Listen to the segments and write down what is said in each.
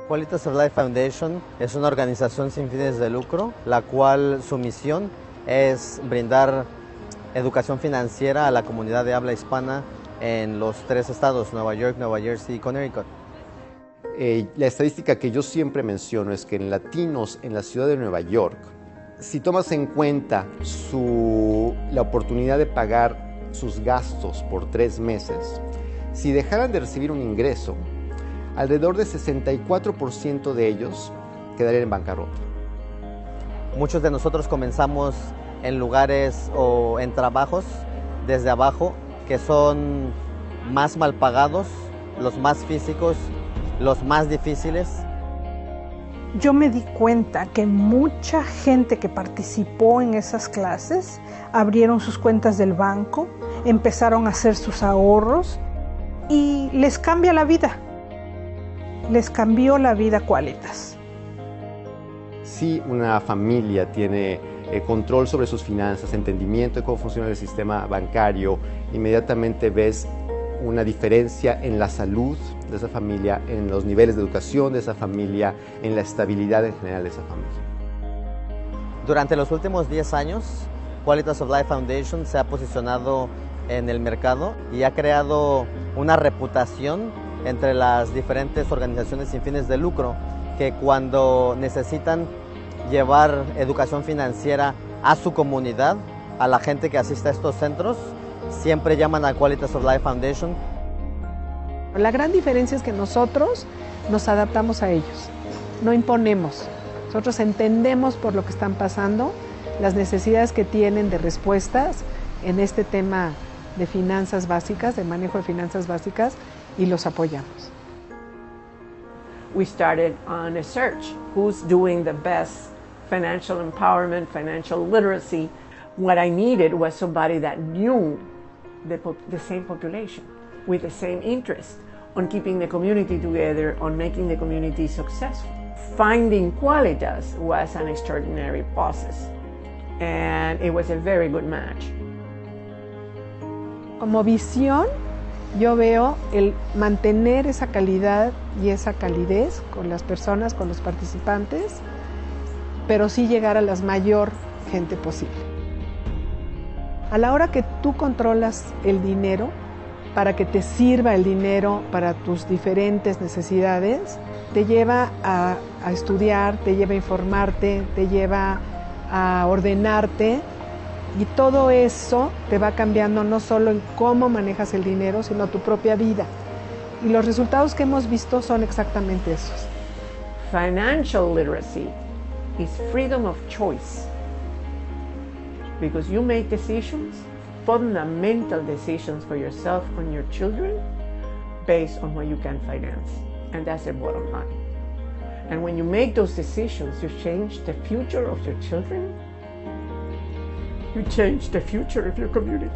Qualities of Life Foundation es una organización sin fines de lucro, la cual su misión es brindar educación financiera a la comunidad de habla hispana en los 3 estados, Nueva York, Nueva Jersey y Connecticut. La estadística que yo siempre menciono es que en latinos en la ciudad de Nueva York, si tomas en cuenta la oportunidad de pagar sus gastos por 3 meses, si dejaran de recibir un ingreso, alrededor de 64% de ellos quedarían en bancarrota. Muchos de nosotros comenzamos en lugares o en trabajos desde abajo que son más mal pagados, los más físicos, los más difíciles. Yo me di cuenta que mucha gente que participó en esas clases abrieron sus cuentas del banco, empezaron a hacer sus ahorros y les cambia la vida. Les cambió la vida Qualitas. Si una familia tiene control sobre sus finanzas, entendimiento de cómo funciona el sistema bancario, inmediatamente ves una diferencia en la salud de esa familia, en los niveles de educación de esa familia, en la estabilidad en general de esa familia. Durante los últimos 10 años, Qualities of Life Foundation se ha posicionado en el mercado y ha creado una reputación entre las diferentes organizaciones sin fines de lucro que cuando necesitan llevar educación financiera a su comunidad, a la gente que asiste a estos centros, siempre llaman a Qualities of Life Foundation. La gran diferencia es que nosotros nos adaptamos a ellos, no imponemos. Nosotros entendemos por lo que están pasando, las necesidades que tienen de respuestas en este tema de finanzas básicas, de manejo de finanzas básicas, y los apoyamos. We started on a search. Who's doing the best financial empowerment, financial literacy? What I needed was somebody that knew the same population, with the same interest on keeping the community together, on making the community successful. Finding Qualitas was an extraordinary process, and it was a very good match. Como visión, yo veo el mantener esa calidad y esa calidez con las personas, con los participantes, pero sí llegar a la mayor gente posible. A la hora que tú controlas el dinero, para que te sirva el dinero para tus diferentes necesidades, te lleva a estudiar, te lleva a informarte, te lleva a ordenarte, y todo eso te va cambiando no solo en cómo manejas el dinero, sino tu propia vida. Y los resultados que hemos visto son exactamente esos. Financial literacy is freedom of choice, because you make decisions, fundamental decisions for yourself and your children based on what you can finance, and that's the bottom line. And when you make those decisions, you change the future of your children, you change the future of your community.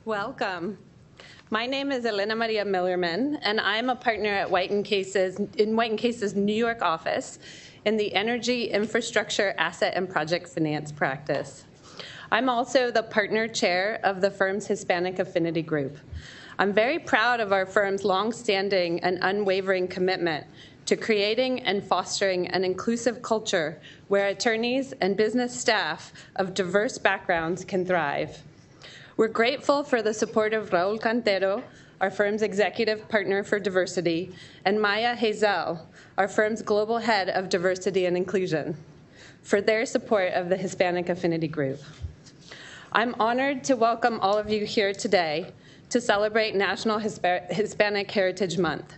Welcome. My name is Elena Maria Millerman, and I'm a partner at White & Case's New York office in the Energy, Infrastructure, Asset, and Project Finance practice. I'm also the partner chair of the firm's Hispanic Affinity Group. I'm very proud of our firm's longstanding and unwavering commitment to creating and fostering an inclusive culture where attorneys and business staff of diverse backgrounds can thrive. We're grateful for the support of Raul Cantero, our firm's executive partner for diversity, and Maya Hazel, our firm's global head of diversity and inclusion, for their support of the Hispanic Affinity Group. I'm honored to welcome all of you here today to celebrate National Hispanic Heritage Month,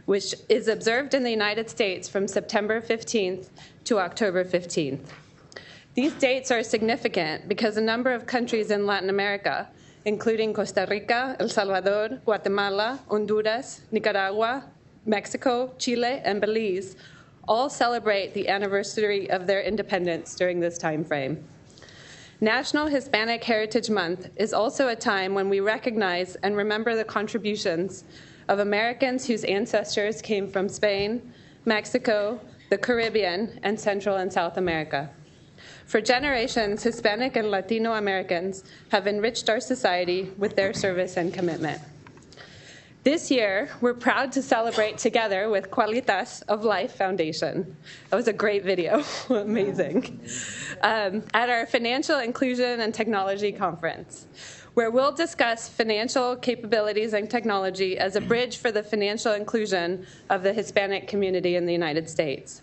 which is observed in the United States from September 15th to October 15th. These dates are significant because a number of countries in Latin America, including Costa Rica, El Salvador, Guatemala, Honduras, Nicaragua, Mexico, Chile, and Belize, all celebrate the anniversary of their independence during this time frame. National Hispanic Heritage Month is also a time when we recognize and remember the contributions of Americans whose ancestors came from Spain, Mexico, the Caribbean, and Central and South America. For generations, Hispanic and Latino Americans have enriched our society with their service and commitment. This year, we're proud to celebrate together with Qualitas of Life Foundation. That was a great video, amazing. At our Financial Inclusion and Technology Conference, where we'll discuss financial capabilities and technology as a bridge for the financial inclusion of the Hispanic community in the United States.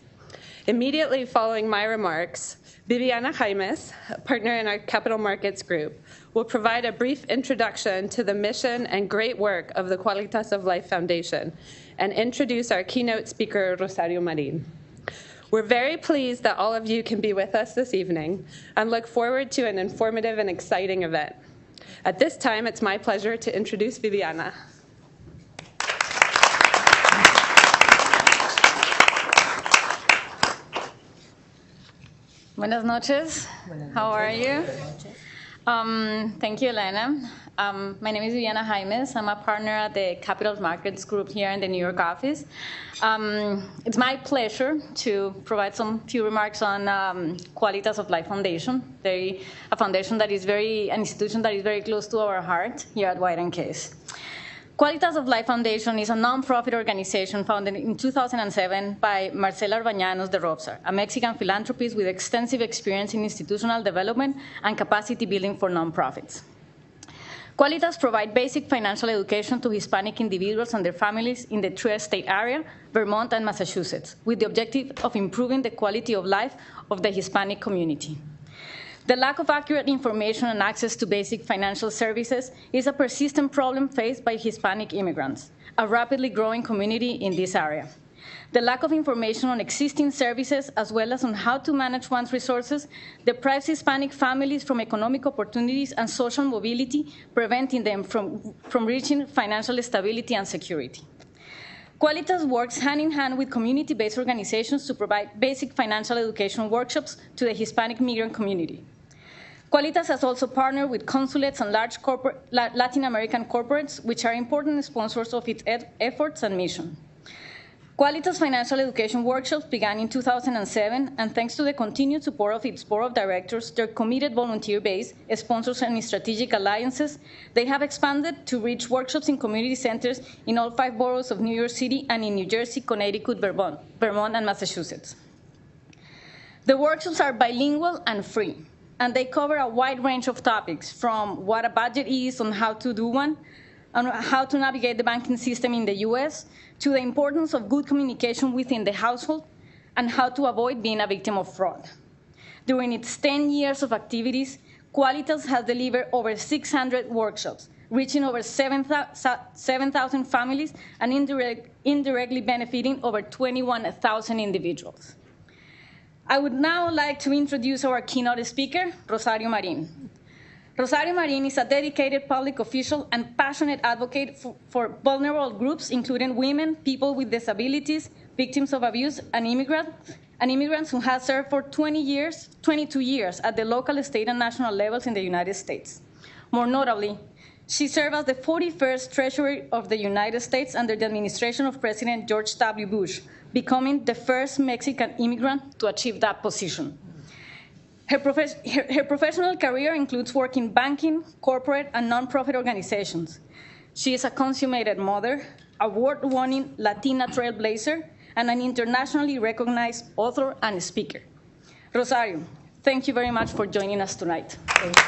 Immediately following my remarks, Viviana Jaimes, a partner in our capital markets group, will provide a brief introduction to the mission and great work of the Qualitas of Life Foundation and introduce our keynote speaker, Rosario Marin. We're very pleased that all of you can be with us this evening and look forward to an informative and exciting event. At this time, it's my pleasure to introduce Viviana. Buenas noches. How are you? Thank you, Elena. My name is Viviana Jaimes. I'm a partner at the Capital Markets Group here in the New York office. It's my pleasure to provide some few remarks on Qualitas of Life Foundation, a foundation that is an institution that is very close to our heart here at White & Case. Qualitas of Life Foundation is a nonprofit organization founded in 2007 by Marcela Arbañanos de Robsar, a Mexican philanthropist with extensive experience in institutional development and capacity building for nonprofits. Qualitas provide basic financial education to Hispanic individuals and their families in the tri-state area, Vermont and Massachusetts, with the objective of improving the quality of life of the Hispanic community. The lack of accurate information and access to basic financial services is a persistent problem faced by Hispanic immigrants, a rapidly growing community in this area. The lack of information on existing services, as well as on how to manage one's resources, deprives Hispanic families from economic opportunities and social mobility, preventing them from reaching financial stability and security. Qualitas works hand in hand with community-based organizations to provide basic financial education workshops to the Hispanic migrant community. Qualitas has also partnered with consulates and large Latin American corporates, which are important sponsors of its efforts and mission. Qualitas financial education workshops began in 2007, and thanks to the continued support of its board of directors, their committed volunteer base, sponsors, and strategic alliances, they have expanded to reach workshops in community centers in all 5 boroughs of New York City and in New Jersey, Connecticut, Vermont, and Massachusetts. The workshops are bilingual and free, and they cover a wide range of topics, from what a budget is on how to do one, on how to navigate the banking system in the US, to the importance of good communication within the household, and how to avoid being a victim of fraud. During its 10 years of activities, Qualitas has delivered over 600 workshops, reaching over 7,000 families and indirectly benefiting over 21,000 individuals. I would now like to introduce our keynote speaker, Rosario Marin. Rosario Marin is a dedicated public official and passionate advocate for vulnerable groups, including women, people with disabilities, victims of abuse, and immigrants who has served for 22 years at the local, state, and national levels in the United States. More notably, she served as the 41st Treasurer of the United States under the administration of President George W. Bush, becoming the first Mexican immigrant to achieve that position. Her professional career includes work in banking, corporate, and nonprofit organizations. She is a consummated mother, award-winning Latina trailblazer, and an internationally recognized author and speaker. Rosario, thank you very much for joining us tonight. Thank you.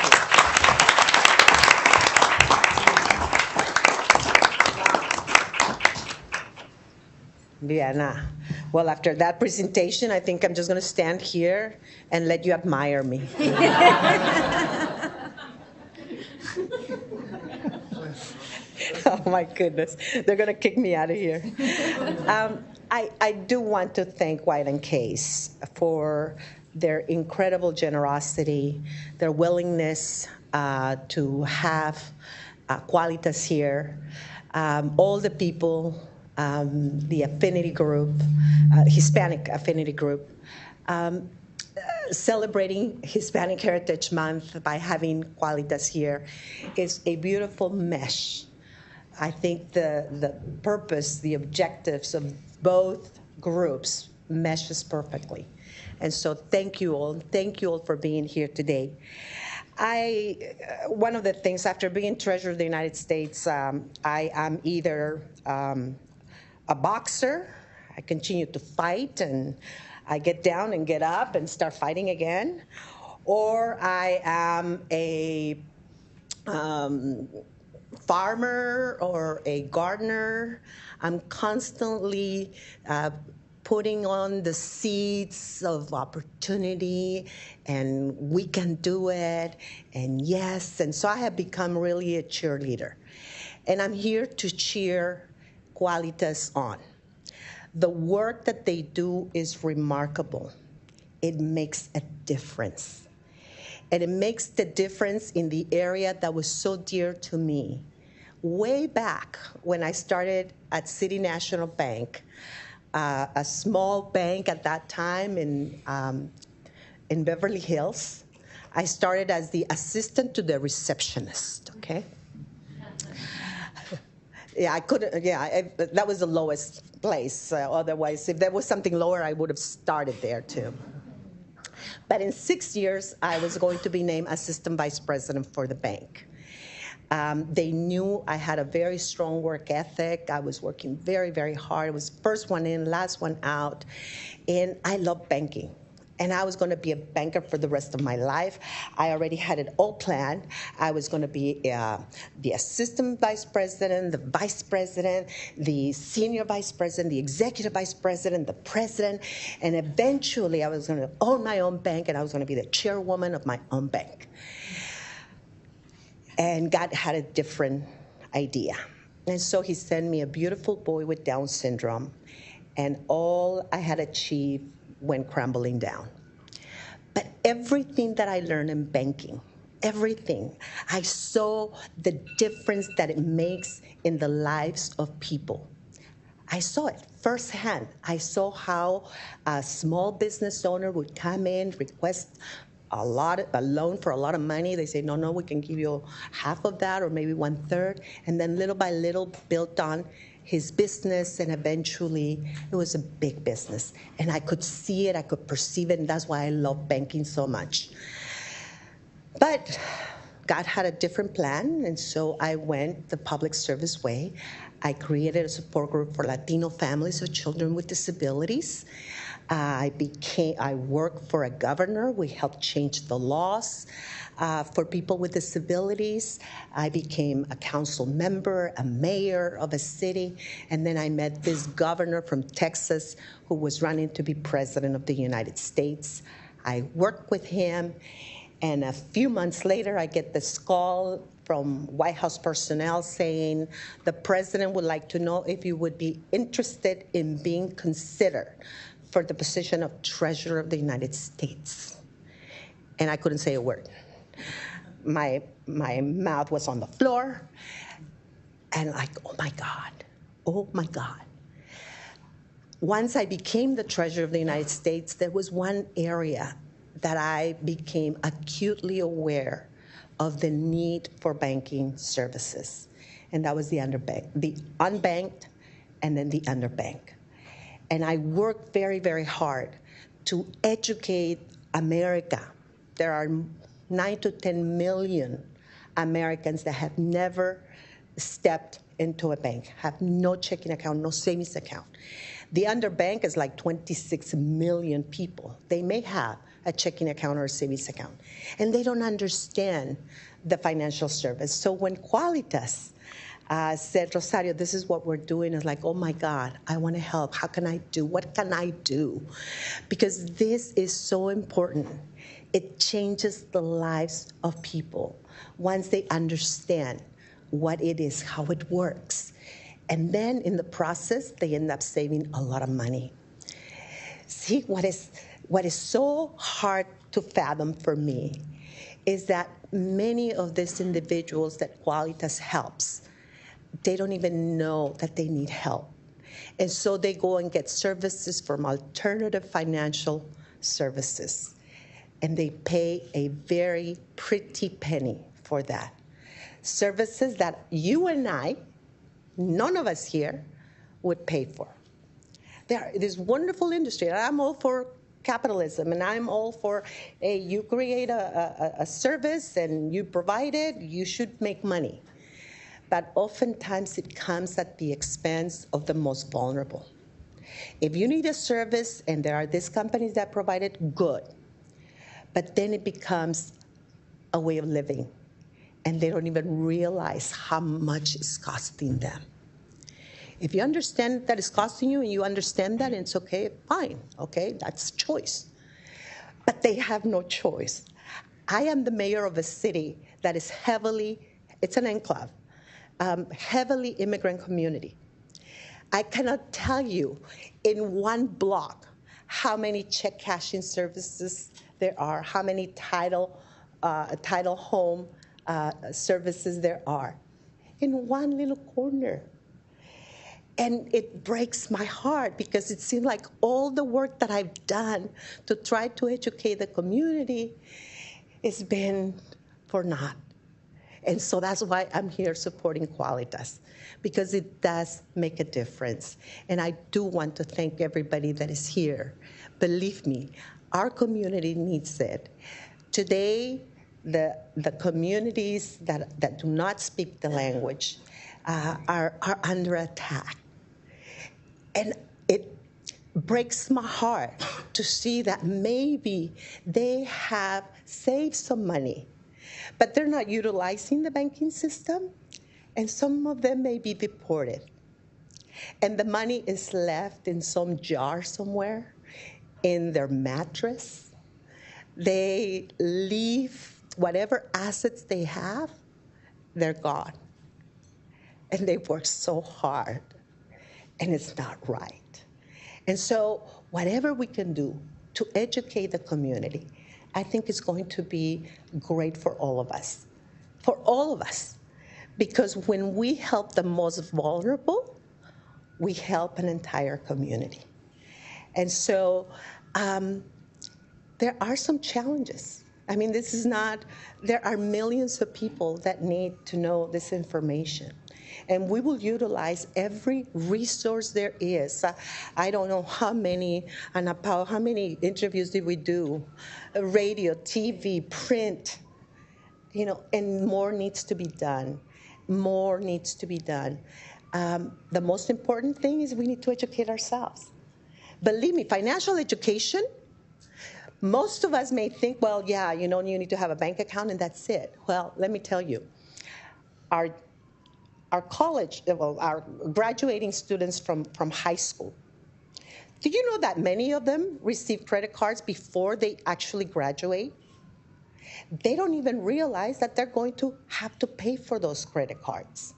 Viviana, well, after that presentation, I think I'm just going to stand here and let you admire me. Oh, my goodness. They're going to kick me out of here. I do want to thank White & Case for their incredible generosity, their willingness to have Qualitas here, all the people, the affinity group, Hispanic affinity group. celebrating Hispanic Heritage Month by having Qualitas here is a beautiful mesh. I think the purpose, the objectives of both groups meshes perfectly. And so thank you all for being here today. One of the things, after being Treasurer of the United States, I am either a boxer, I continue to fight, and I get down and get up and start fighting again, or I am a farmer or a gardener. I'm constantly putting on the seeds of opportunity, and we can do it, and yes. And so I have become really a cheerleader. And I'm here to cheer Qualitas on. The work that they do is remarkable. It makes a difference. And it makes the difference in the area that was so dear to me. Way back when I started at City National Bank, a small bank at that time in Beverly Hills, I started as the assistant to the receptionist, okay? Yeah, I couldn't, that was the lowest place. Otherwise, if there was something lower, I would have started there too. But in 6 years, I was going to be named assistant vice president for the bank. They knew I had a very strong work ethic. I was working very, very hard. I was first one in, last one out. And I love banking. And I was going to be a banker for the rest of my life. I already had it all planned. I was going to be the assistant vice president, the vice president, the senior vice president, the executive vice president, the president. And eventually, I was going to own my own bank, and I was going to be the chairwoman of my own bank. And God had a different idea. And so he sent me a beautiful boy with Down syndrome, and all I had achieved went crumbling down. But everything that I learned in banking, everything, I saw the difference that it makes in the lives of people. I saw it firsthand. I saw how a small business owner would come in, request a loan for a lot of money. They say, no, we can give you half of that or maybe 1/3. And then little by little built on his business, and eventually it was a big business. And I could see it, I could perceive it, and that's why I love banking so much. But God had a different plan, and so I went the public service way. I created a support group for Latino families of children with disabilities. I worked for a governor. We helped change the laws for people with disabilities. I became a council member, a mayor of a city, and then I met this governor from Texas who was running to be president of the United States. I worked with him, and a few months later, I get this call from White House personnel saying the president would like to know if you would be interested in being considered for the position of Treasurer of the United States. And I couldn't say a word. My mouth was on the floor, and like, oh my God. Once I became the Treasurer of the United States, there was one area that I became acutely aware of the need for banking services, and that was the unbanked, and then the underbanked. And I worked very, very hard to educate America. There are 9 to 10 million Americans that have never stepped into a bank, have no checking account, no savings account. The underbanked is like 26 million people. They may have a checking account or a savings account, and they don't understand the financial service. So when Qualitas said, Rosario, this is what we're doing, it's like, oh my God, I want to help. How can I do? What can I do? Because this is so important. It changes the lives of people once they understand what it is, how it works. And then in the process, they end up saving a lot of money. See, what is so hard to fathom for me is that many of these individuals that Qualitas helps, they don't even know that they need help. And so they go and get services from alternative financial services. and they pay a very pretty penny for that. Services that you and I, none of us here, would pay for. This wonderful industry, and I'm all for capitalism, and I'm all for, hey, you create a service and you provide it, you should make money. But oftentimes it comes at the expense of the most vulnerable. If you need a service and there are these companies that provide it, good. But then it becomes a way of living, and they don't even realize how much it's costing them. If you understand that it's costing you and you understand that and it's okay, fine, okay, that's choice. But they have no choice. I am the mayor of a city that is it's an enclave, heavily immigrant community. I cannot tell you in one block how many check cashing services there are, how many title home services there are in one little corner. And it breaks my heart because it seems like all the work that I've done to try to educate the community has been for naught. And so that's why I'm here supporting Qualitas, because it does make a difference. And I do want to thank everybody that is here. Believe me, our community needs it. Today, the communities that do not speak the language are under attack. And it breaks my heart to see that maybe they have saved some money, but they're not utilizing the banking system, and some of them may be deported. And the money is left in some jar somewhere, in their mattress. They leave whatever assets they have, they're gone. And they work so hard, and it's not right. And so whatever we can do to educate the community, I think is going to be great for all of us. For all of us. Because when we help the most vulnerable, we help an entire community. And so there are some challenges. I mean, there are millions of people that need to know this information. And we will utilize every resource there is. I don't know how many, Ana Pao, how many interviews did we do? Radio, TV, print, and more needs to be done. More needs to be done. The most important thing is we need to educate ourselves. Believe me, financial education, most of us may think, well, yeah, you need to have a bank account and that's it. Well, let me tell you, our graduating students from high school, did you know that many of them receive credit cards before they actually graduate? They don't even realize that they're going to have to pay for those credit cards.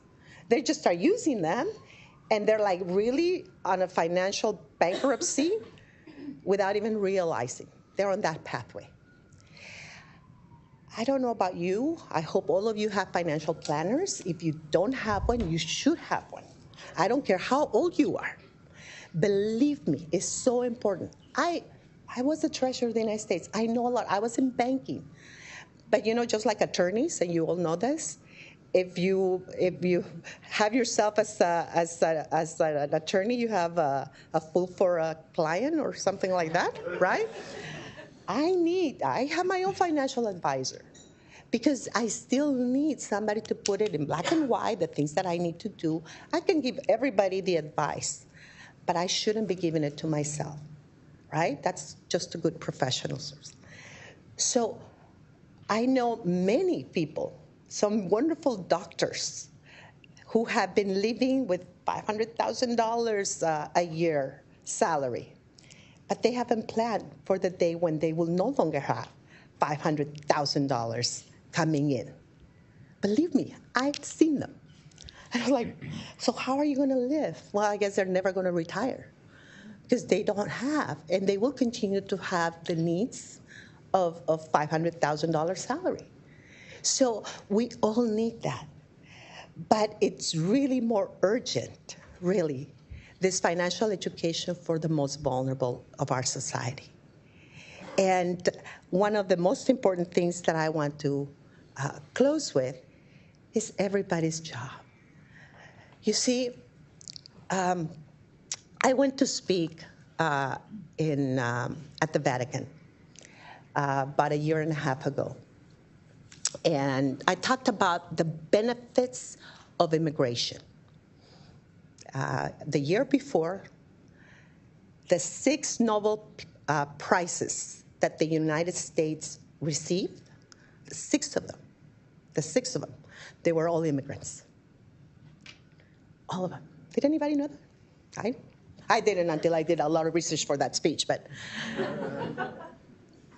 They just start using them, and they're like really on a financial bankruptcy without even realizing. They're on that pathway. I don't know about you. I hope all of you have financial planners. If you don't have one, you should have one. I don't care how old you are. Believe me, it's so important. I was the treasurer of the United States. I know a lot. I was in banking. But just like attorneys, and you all know this, if you have yourself as an attorney, you have a fool for a client or something like that, right? I have my own financial advisor because I still need somebody to put it in black and white, the things that I need to do. I can give everybody the advice, but I shouldn't be giving it to myself, right? That's just a good professional service. So I know many people, some wonderful doctors who have been living with $500,000 a year salary, but they haven't planned for the day when they will no longer have $500,000 coming in. Believe me, I've seen them. And I'm like, so how are you going to live? Well, I guess they're never going to retire because they don't have, and they will continue to have the needs of $500,000 salary. So we all need that. But it's really more urgent, really, this financial education for the most vulnerable of our society. And one of the most important things that I want to close with is everybody's job. You see, I went to speak at the Vatican about a year and a half ago. And I talked about the benefits of immigration. The year before, the 6 Nobel Prizes that the United States received, the six of them, they were all immigrants. All of them. Did anybody know that? I didn't until I did a lot of research for that speech, but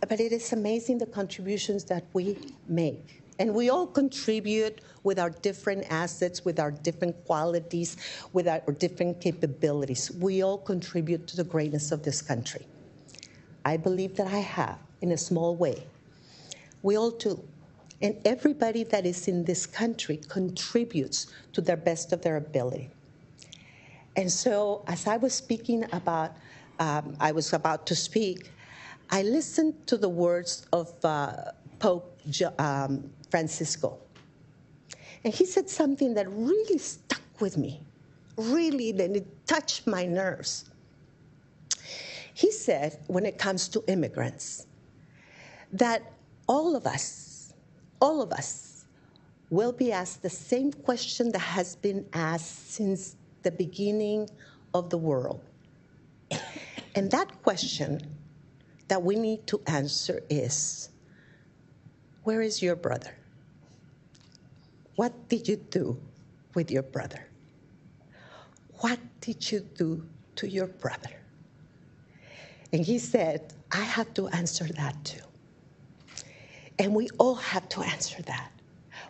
it is amazing the contributions that we make. And we all contribute with our different assets, with our different qualities, with our different capabilities. We all contribute to the greatness of this country. I believe that I have, in a small way. We all do. And everybody that is in this country contributes to the best of their ability. And so, as I was speaking about, I was about to speak, I listened to the words of Pope Francisco. And he said something that really stuck with me, really, and it touched my nerves. He said, when it comes to immigrants, that all of us will be asked the same question that has been asked since the beginning of the world. And that question that we need to answer is, where is your brother? What did you do with your brother? What did you do to your brother? And he said, I have to answer that too. And we all have to answer that.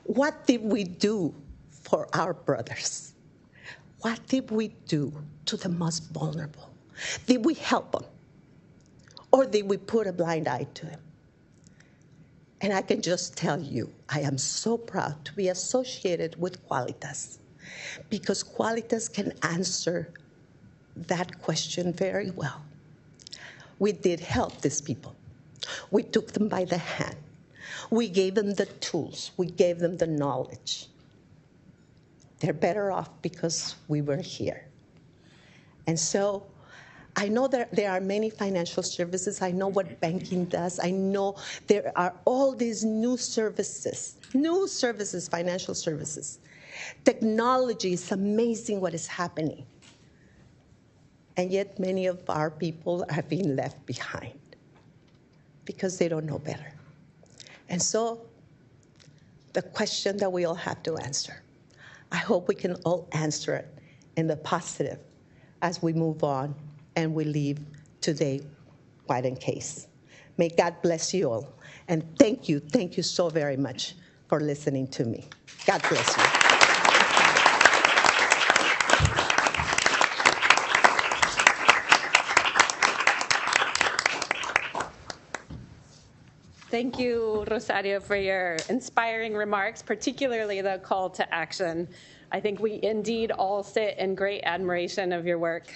What did we do for our brothers? What did we do to the most vulnerable? Did we help them? Or did we put a blind eye to them? And I can just tell you, I am so proud to be associated with Qualitas, because Qualitas can answer that question very well. We did help these people. We took them by the hand. We gave them the tools. We gave them the knowledge. They're better off because we were here. And so I know that there are many financial services. I know what banking does. I know there are all these new services, financial services. Technology is amazing what is happening. And yet many of our people are being left behind because they don't know better. And so the question that we all have to answer, I hope we can all answer it in the positive as we move on and we leave today White and Case. May God bless you all. And thank you so very much for listening to me. God bless you. Thank you, Rosario, for your inspiring remarks, particularly the call to action. I think we indeed all sit in great admiration of your work.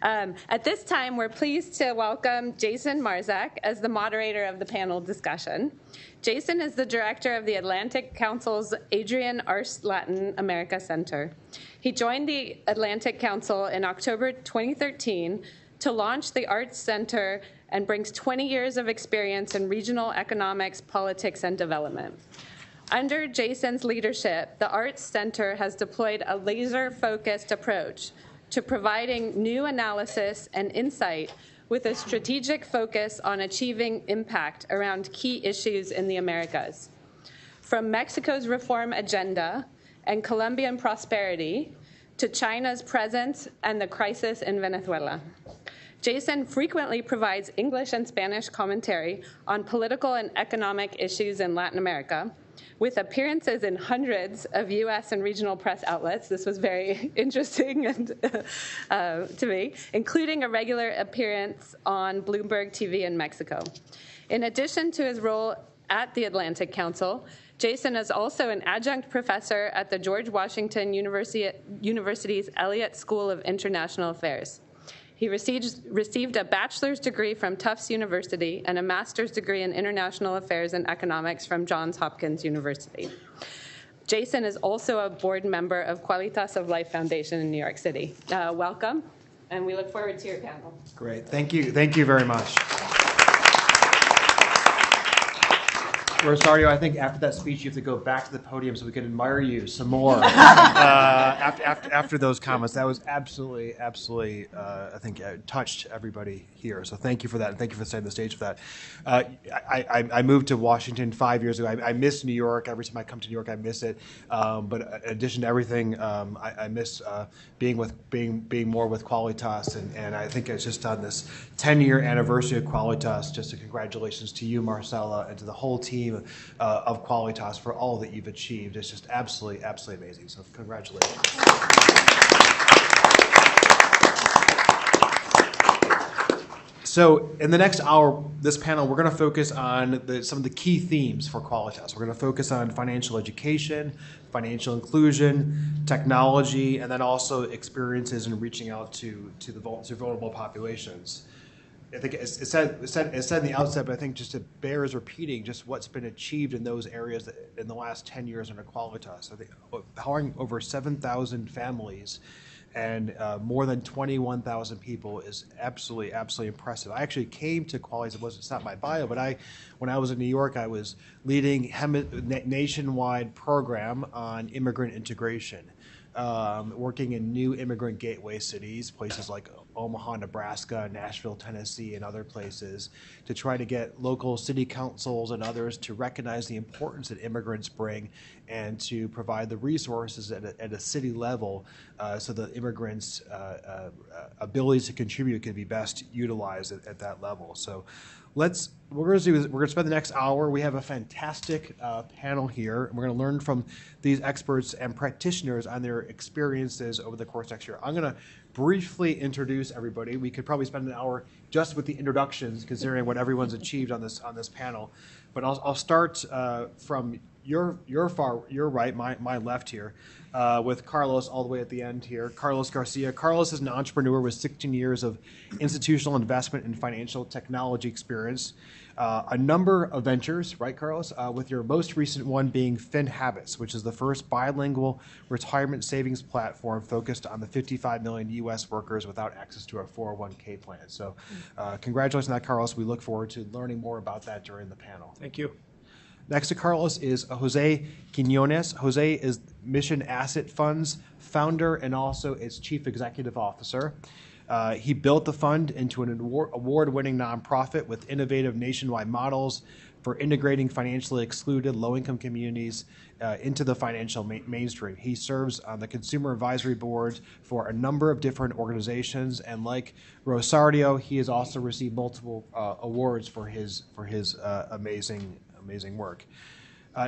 At this time, we're pleased to welcome Jason Marzak as the moderator of the panel discussion. Jason is the director of the Atlantic Council's Adrian Arce Latin America Center. He joined the Atlantic Council in October 2013 to launch the Arts Center and brings 20 years of experience in regional economics, politics, and development. Under Jason's leadership, the Arts Center has deployed a laser-focused approach to providing new analysis and insight with a strategic focus on achieving impact around key issues in the Americas. From Mexico's reform agenda and Colombian prosperity to China's presence and the crisis in Venezuela. Jason frequently provides English and Spanish commentary on political and economic issues in Latin America, with appearances in hundreds of U.S. and regional press outlets. This was very interesting to me, including a regular appearance on Bloomberg TV in Mexico. In addition to his role at the Atlantic Council, Jason is also an adjunct professor at the George Washington University's Elliott School of International Affairs. He received a bachelor's degree from Tufts University and a master's degree in international affairs and economics from Johns Hopkins University. Jason is also a board member of Qualitas of Life Foundation in New York City. Welcome, and we look forward to your panel. Great. Thank you. Thank you very much. Rosario, I think after that speech, you have to go back to the podium so we can admire you some more after those comments. That was absolutely, I think, touched everybody here. So thank you for that, and thank you for setting the stage for that. I moved to Washington 5 years ago. I miss New York. Every time I come to New York, I miss it. But in addition to everything, I miss being more with Qualitas, and I think it's just on this 10-year anniversary of Qualitas. Just a congratulations to you, Marcella, and to the whole team of Qualitas for all that you've achieved. It's just absolutely amazing. So congratulations. So in the next hour, this panel, we're going to focus on some of the key themes for Qualitas. We're going to focus on financial education, financial inclusion, technology, and then also experiences in reaching out to vulnerable populations. I think it's said in the outset, but I think just it bears repeating just what's been achieved in those areas in the last 10 years under Qualitas. I think powering over 7,000 families and more than 21,000 people is absolutely impressive. I actually came to Qualitas. It's not my bio, but when I was in New York, I was leading nationwide program on immigrant integration. Working in new immigrant gateway cities, places like Omaha, Nebraska, Nashville, Tennessee, and other places, to try to get local city councils and others to recognize the importance that immigrants bring and to provide the resources at a city level so the immigrants' abilities to contribute can be best utilized at that level. So we're going to spend the next hour. We have a fantastic panel here. We're going to learn from these experts and practitioners on their experiences over the course of next year. I'm going to briefly introduce everybody. We could probably spend an hour just with the introductions, considering what everyone's achieved on this panel. But I'll start from your right, my left here, with Carlos all the way at the end here. Carlos Garcia. Carlos is an entrepreneur with 16 years of institutional investment and financial technology experience. A number of ventures, right, Carlos? With your most recent one being FinHabits, which is the first bilingual retirement savings platform focused on the 55 million U.S. workers without access to a 401k plan. So congratulations on that, Carlos. We look forward to learning more about that during the panel. Thank you. Next to Carlos is Jose Quinones. Jose is Mission Asset Fund's founder and also its chief executive officer. He built the fund into an award-winning nonprofit with innovative nationwide models for integrating financially excluded low-income communities into the financial mainstream. He serves on the consumer advisory board for a number of different organizations, and like Rosario, he has also received multiple awards for his amazing work.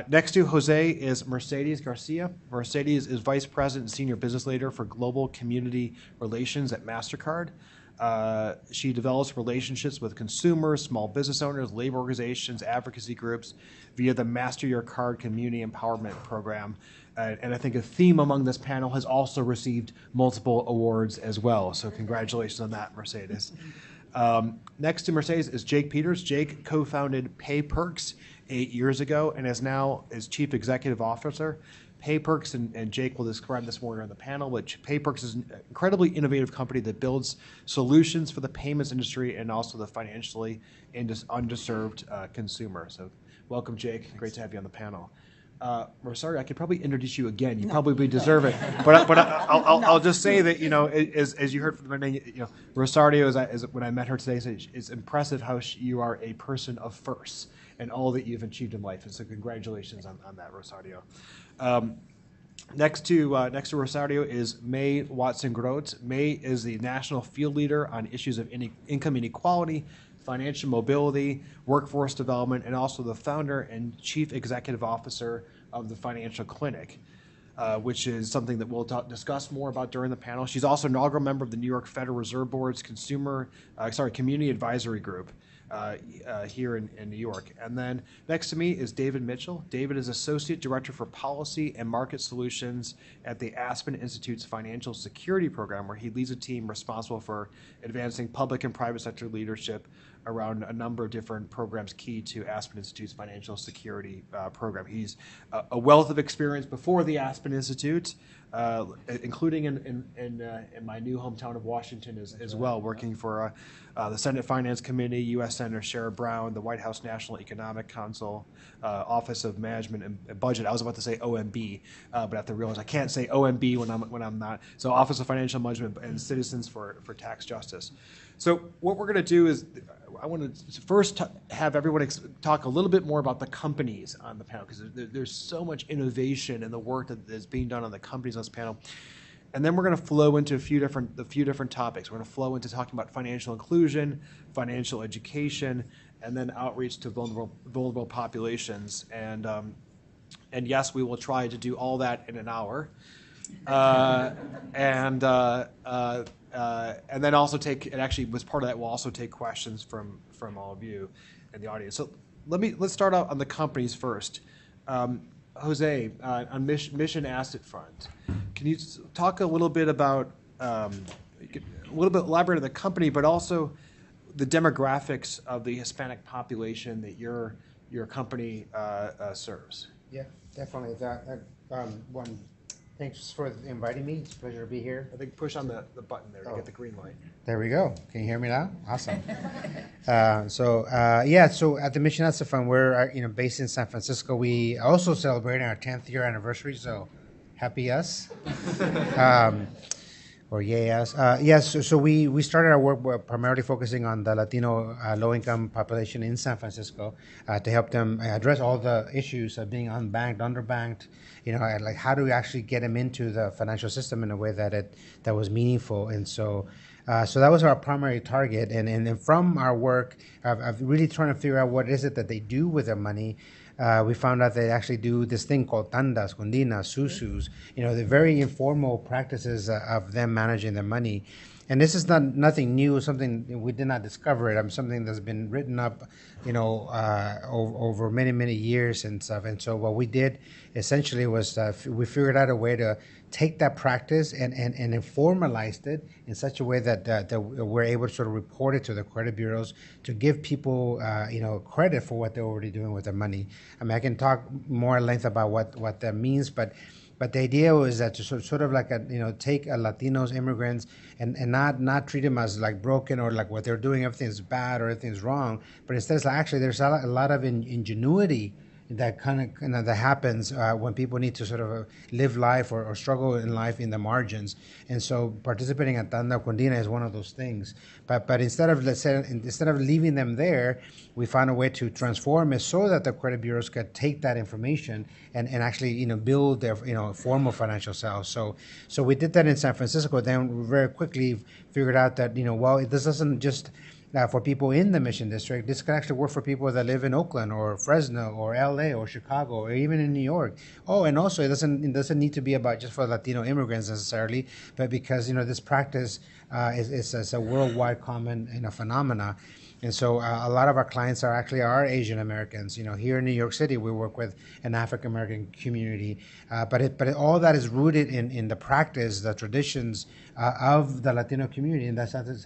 Next to Jose is Mercedes Garcia. Mercedes is Vice President and Senior Business Leader for Global Community Relations at MasterCard. She develops relationships with consumers, small business owners, labor organizations, advocacy groups via the Master Your Card Community Empowerment Program. And I think a theme among this panel has also received multiple awards as well. So congratulations on that, Mercedes. Next to Mercedes is Jake Peters. Jake co-founded PayPerks 8 years ago and is now his chief executive officer. PayPerks, and Jake will describe this more on the panel, which PayPerks is an incredibly innovative company that builds solutions for the payments industry and also the financially underserved consumer. So welcome, Jake. Great to have you on the panel. Rosario, I could probably introduce you again. You probably deserve it. But I'll just say that, as you heard from the beginning, Rosario, when I met her today, it's impressive how you are a person of firsts and all that you've achieved in life. And so congratulations on that, Rosario. Next to Rosario is May Watson-Grote. May is the national field leader on issues of income inequality, financial mobility, workforce development, and also the founder and chief executive officer of the Financial Clinic, which is something that we'll discuss more about during the panel. She's also an inaugural member of the New York Federal Reserve Board's Community Advisory Group. here in New York. And then next to me is David Mitchell. David is Associate Director for Policy and Market Solutions at the Aspen Institute's Financial Security Program, where he leads a team responsible for advancing public and private sector leadership around a number of different programs key to Aspen Institute's financial security program. He's a wealth of experience before the Aspen Institute, including in my new hometown of Washington as well, working for the Senate Finance Committee, U.S. Senator Sherrod Brown, the White House National Economic Council, Office of Management and Budget. I was about to say OMB, but I have to realize I can't say OMB when I'm not. So Office of Financial Management and Citizens for Tax Justice. So what we're going to do is I want to first have everyone talk a little bit more about the companies on the panel, because there's so much innovation in the work that is being done on the companies on this panel. And then we're going to flow into a few different topics. We're going to flow into talking about financial inclusion, financial education, and then outreach to vulnerable populations. And yes, we will try to do all that in an hour. And then also and actually as part of that, we'll also take questions from all of you in the audience. So let's start out on the companies first. Jose, on Mission Asset Fund, can you talk a little bit about, elaborate on the company, but also the demographics of the Hispanic population that your company serves? Yeah, definitely. Thanks for inviting me. It's a pleasure to be here. I think push on the button there to get the green light. There we go. Can you hear me now? Awesome. So at the Mission Asset Fund, we're based in San Francisco. We also celebrating our 10th year anniversary, so happy us. Or yay us. Yes, so we started our work primarily focusing on the Latino low-income population in San Francisco to help them address all the issues of being unbanked, underbanked, like how do we actually get them into the financial system in a way that was meaningful. And so that was our primary target. And from our work of really trying to figure out what is it that they do with their money, we found out they actually do this thing called tandas, cundinas, susus, the very informal practices of them managing their money. And this is nothing new, something we did not discover it. Something that's been written up, over many, many years and stuff. And so what we did essentially was we figured out a way to take that practice and formalized it in such a way that we're able to sort of report it to the credit bureaus to give people, credit for what they're already doing with their money. I can talk more at length about what that means, but the idea was that to sort of like take Latinos, immigrants, and not treat them as like broken or like what they're doing, everything's bad or everything's wrong, but instead it's like actually there's a lot of ingenuity that kind of that happens when people need to sort of live life or struggle in life in the margins. And so participating at Tanda Condina is one of those things. But instead of leaving them there, we found a way to transform it so that the credit bureaus could take that information and actually build their formal financial selves. So we did that in San Francisco. Then we very quickly figured out that this doesn't just for people in the Mission District. This can actually work for people that live in Oakland or Fresno or LA or Chicago or even in New York. Oh, and also it doesn't need to be about just for Latino immigrants necessarily, but because this practice is a worldwide common phenomena. And so a lot of our clients are Asian Americans. Here in New York City, we work with an African American community, but all that is rooted in the practice, the traditions of the Latino community, and that's something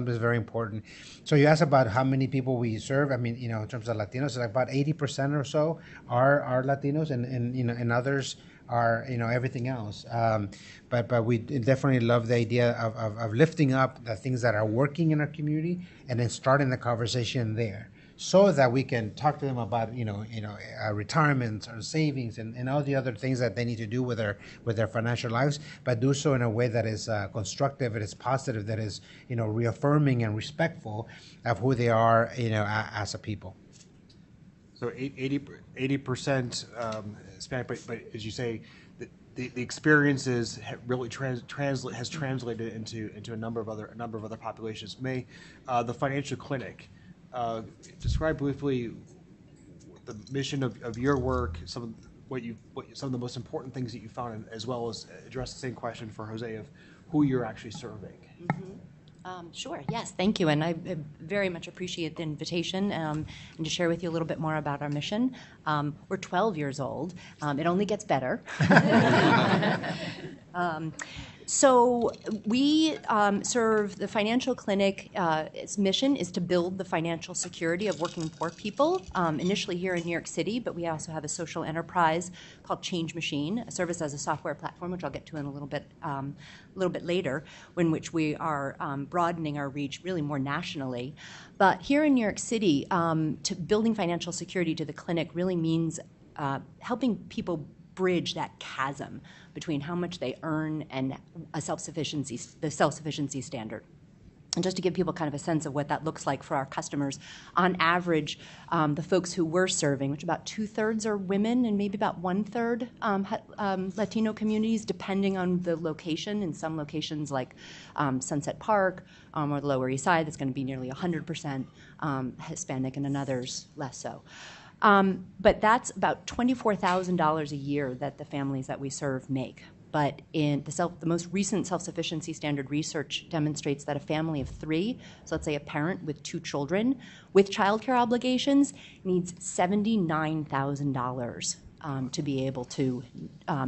that's very important. So you asked about how many people we serve. In terms of Latinos, it's like about 80% or so are Latinos, and others are everything else. But we definitely love the idea of lifting up the things that are working in our community and then starting the conversation there, so that we can talk to them about retirement or savings and all the other things that they need to do with their financial lives, but do so in a way that is constructive, that is positive, that is reaffirming and respectful of who they are as a people. So 80% Hispanic, but as you say, the experiences really has translated into a number of other populations. The financial clinic describe briefly the mission of your work, some of the most important things that you found, as well as address the same question for Jose of who you're actually serving. Mm-hmm. Sure, yes, thank you. And I very much appreciate the invitation and to share with you a little bit more about our mission. We're 12 years old. It only gets better. So we serve the financial clinic. Its mission is to build the financial security of working poor people, initially here in New York City, but we also have a social enterprise called Change Machine, a service as a software platform, which I'll get to in a little bit later, in which we are broadening our reach really more nationally. But here in New York City, to building financial security to the clinic really means helping people bridge that chasm between how much they earn and the self-sufficiency standard. And just to give people kind of a sense of what that looks like for our customers, on average, the folks who we're serving, which about 2/3 are women and maybe about 1/3 Latino communities, depending on the location. In some locations like Sunset Park or the Lower East Side, that's going to be nearly 100% Hispanic, and in others less so. But that's about $24,000 a year that the families that we serve make. But in the most recent self-sufficiency standard research demonstrates that a family of 3, so let's say a parent with 2 children with childcare obligations, needs $79,000 to be able to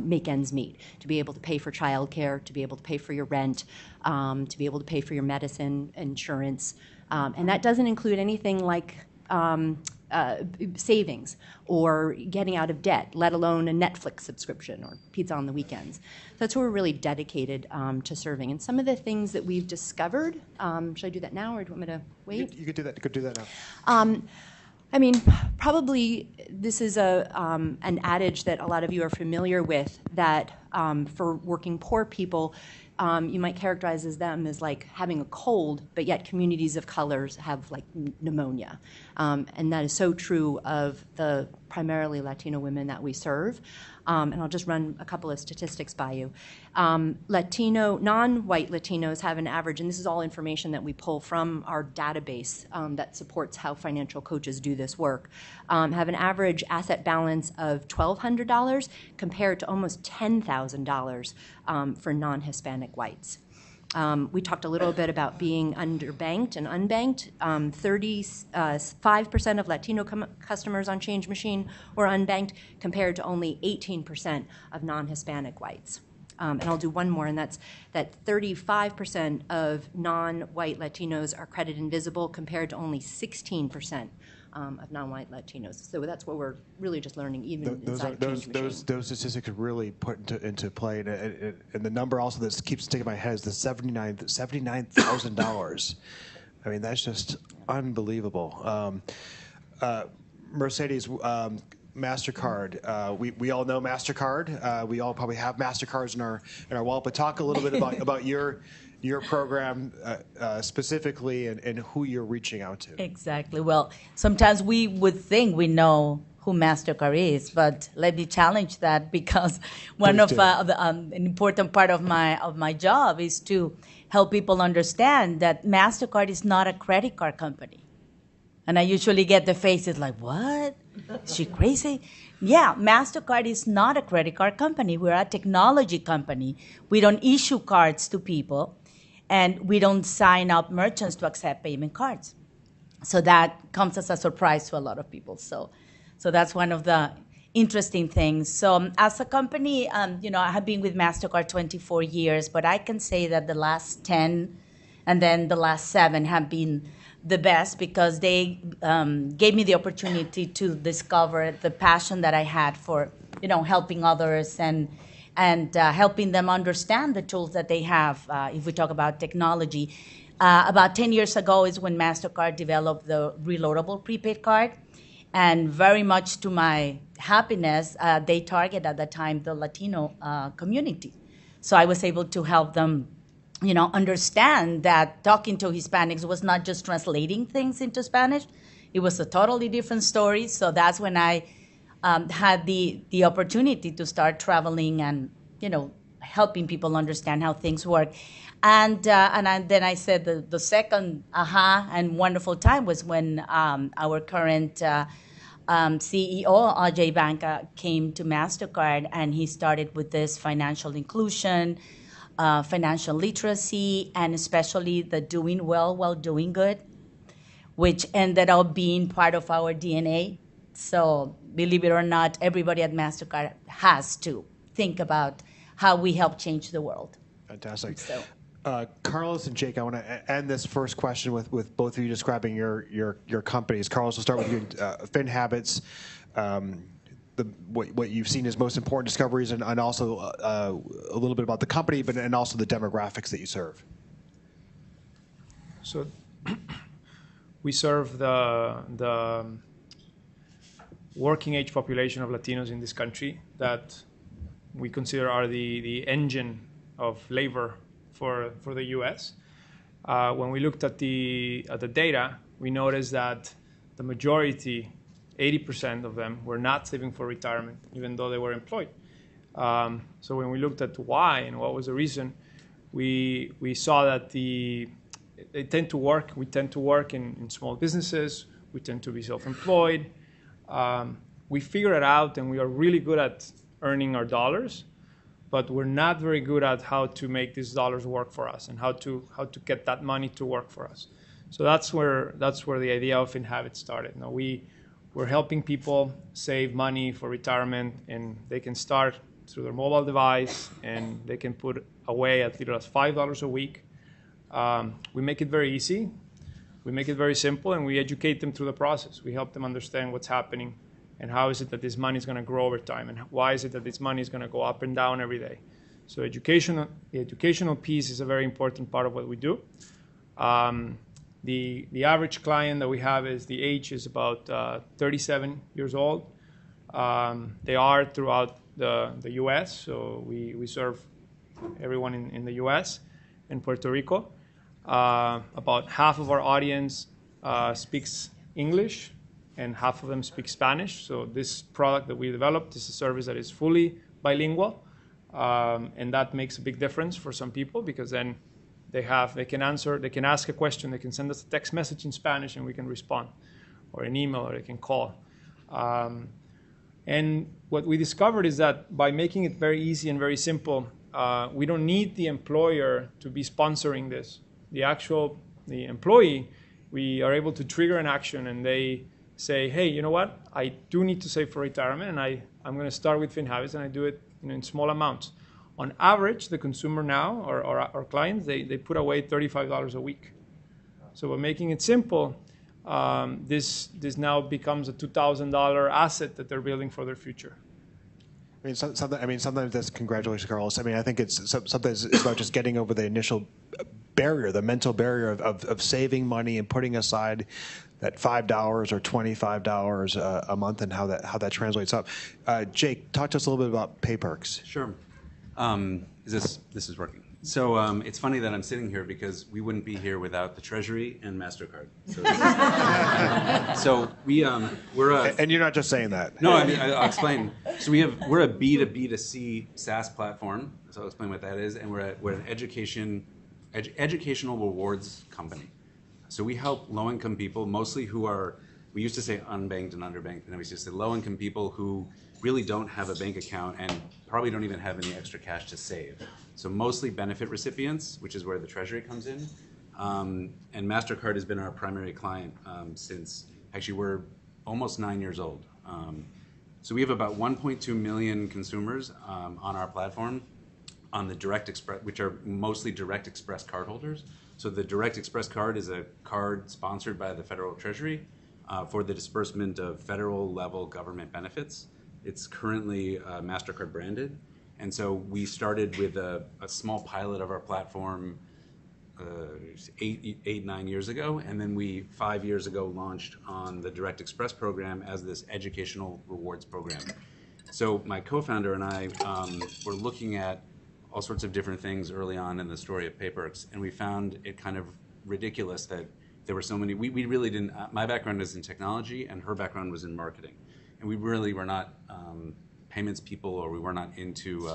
make ends meet, to be able to pay for childcare, to be able to pay for your rent, to be able to pay for your medicine, insurance. And that doesn't include anything like savings or getting out of debt, let alone a Netflix subscription or pizza on the weekends. So that's who we're really dedicated to serving. And some of the things that we've discovered, should I do that now or do you want me to wait? You could do that. You could do that now. I mean, probably this is an adage that a lot of you are familiar with, that for working poor people, you might characterize them as like having a cold, but yet communities of colors have like pneumonia. And that is so true of the primarily Latino women that we serve. And I'll just run a couple of statistics by you. Non-white Latinos have an average, and this is all information that we pull from our database that supports how financial coaches do this work, have an average asset balance of $1,200 compared to almost $10,000 for non-Hispanic whites. We talked a little bit about being underbanked and unbanked. 35% of Latino customers on Change Machine were unbanked compared to only 18% of non-Hispanic whites. And I'll do one more, and that's that 35% of non-white Latinos are credit invisible compared to only 16% of non-white Latinos. So that's what we're really just learning, even inside Change Machine. Those statistics are really put into play, and the number also that keeps sticking in my head is the $79,000. I mean, that's just unbelievable. Mercedes, MasterCard. We all know MasterCard. We all probably have MasterCards in our wallet. But talk a little bit about your program specifically and who you're reaching out to. Exactly. Well, sometimes we would think we know who MasterCard is, but let me challenge that, because one of an important part of my job is to help people understand that MasterCard is not a credit card company. And I usually get the faces like, what? Is she crazy? Yeah, MasterCard is not a credit card company. We're a technology company. We don't issue cards to people, and we don't sign up merchants to accept payment cards. So that comes as a surprise to a lot of people. So that's one of the interesting things. So as a company, I have been with MasterCard 24 years, but I can say that the last 10 and then the last 7 have been the best, because they gave me the opportunity to discover the passion that I had for, helping others and helping them understand the tools that they have. If we talk about technology, about 10 years ago is when MasterCard developed the reloadable prepaid card, and very much to my happiness, they target at the time the Latino community. So I was able to help them understand that talking to Hispanics was not just translating things into Spanish. It was a totally different story. So that's when I had the opportunity to start traveling and, helping people understand how things work. And then I said the second aha and wonderful time was when our current CEO, Ajay Banka, came to MasterCard, and he started with this financial inclusion, financial literacy, and especially the doing well while doing good, which ended up being part of our DNA. So believe it or not, everybody at MasterCard has to think about how we help change the world. Fantastic. So, Carlos and Jake, I want to end this first question with both of you describing your companies. Carlos, we'll start with you. FinHabits, what you've seen as most important discoveries, and also a little bit about the company, and also the demographics that you serve. So we serve the working age population of Latinos in this country that we consider are the engine of labor for the U.S. When we looked at the data, we noticed that the majority, 80% of them, were not saving for retirement, even though they were employed. So when we looked at why and what was the reason, we saw that they tend to work. We tend to work in small businesses. We tend to be self-employed. We figured it out, and we are really good at earning our dollars, but we're not very good at how to make these dollars work for us and how to get that money to work for us. So that's where the idea of FinHabits started. Now we're helping people save money for retirement, and they can start through their mobile device, and they can put away as little as $5 a week. We make it very easy. We make it very simple, and we educate them through the process. We help them understand what's happening and how is it that this money is going to grow over time, and why is it that this money is going to go up and down every day. So the educational piece is a very important part of what we do. The average client that we have the age is about 37 years old. They are throughout the U.S., so we serve everyone in the U.S. and Puerto Rico. About half of our audience speaks English, and half of them speak Spanish. So this product that we developed is a service that is fully bilingual, and that makes a big difference for some people, because then they can ask a question, they can send us a text message in Spanish, and we can respond, or an email, or they can call. And what we discovered is that by making it very easy and very simple, we don't need the employer to be sponsoring this. The employee, we are able to trigger an action, and they say, hey, you know what? I do need to save for retirement, and I'm going to start with FinHabits, and I do it in small amounts. On average, the consumer now, or our clients, they put away $35 a week. So by making it simple, this now becomes a $2,000 asset that they're building for their future. Sometimes that's congratulations, Carlos. I think sometimes it's about just getting over the initial barrier, the mental barrier of saving money and putting aside that $5 or $25 a month, and how that translates up. Jake, talk to us a little bit about Pay Perks. Sure. This is working. So it's funny that I'm sitting here, because we wouldn't be here without the Treasury and MasterCard. So we're a... And you're not just saying that. No, I'll explain. So we're a B2B2C SaaS platform. So I'll explain what that is. And we're an educational rewards company. So we help low-income people, mostly we used to say unbanked and underbanked, and then we used to say low-income people who really don't have a bank account and probably don't even have any extra cash to save. So mostly benefit recipients, which is where the Treasury comes in. And MasterCard has been our primary client since, actually, we're almost 9 years old. So we have about 1.2 million consumers on our platform on the Direct Express, which are mostly Direct Express cardholders. So the Direct Express card is a card sponsored by the Federal Treasury for the disbursement of federal level government benefits. It's currently MasterCard branded. And so we started with a small pilot of our platform 9 years ago. And then we, 5 years ago, launched on the Direct Express program as this educational rewards program. So my co-founder and I were looking at all sorts of different things early on in the story of Pay Perks, and we found it kind of ridiculous that there were so many. We really didn't. My background is in technology, and her background was in marketing, and we really were not payments people, or we were not into.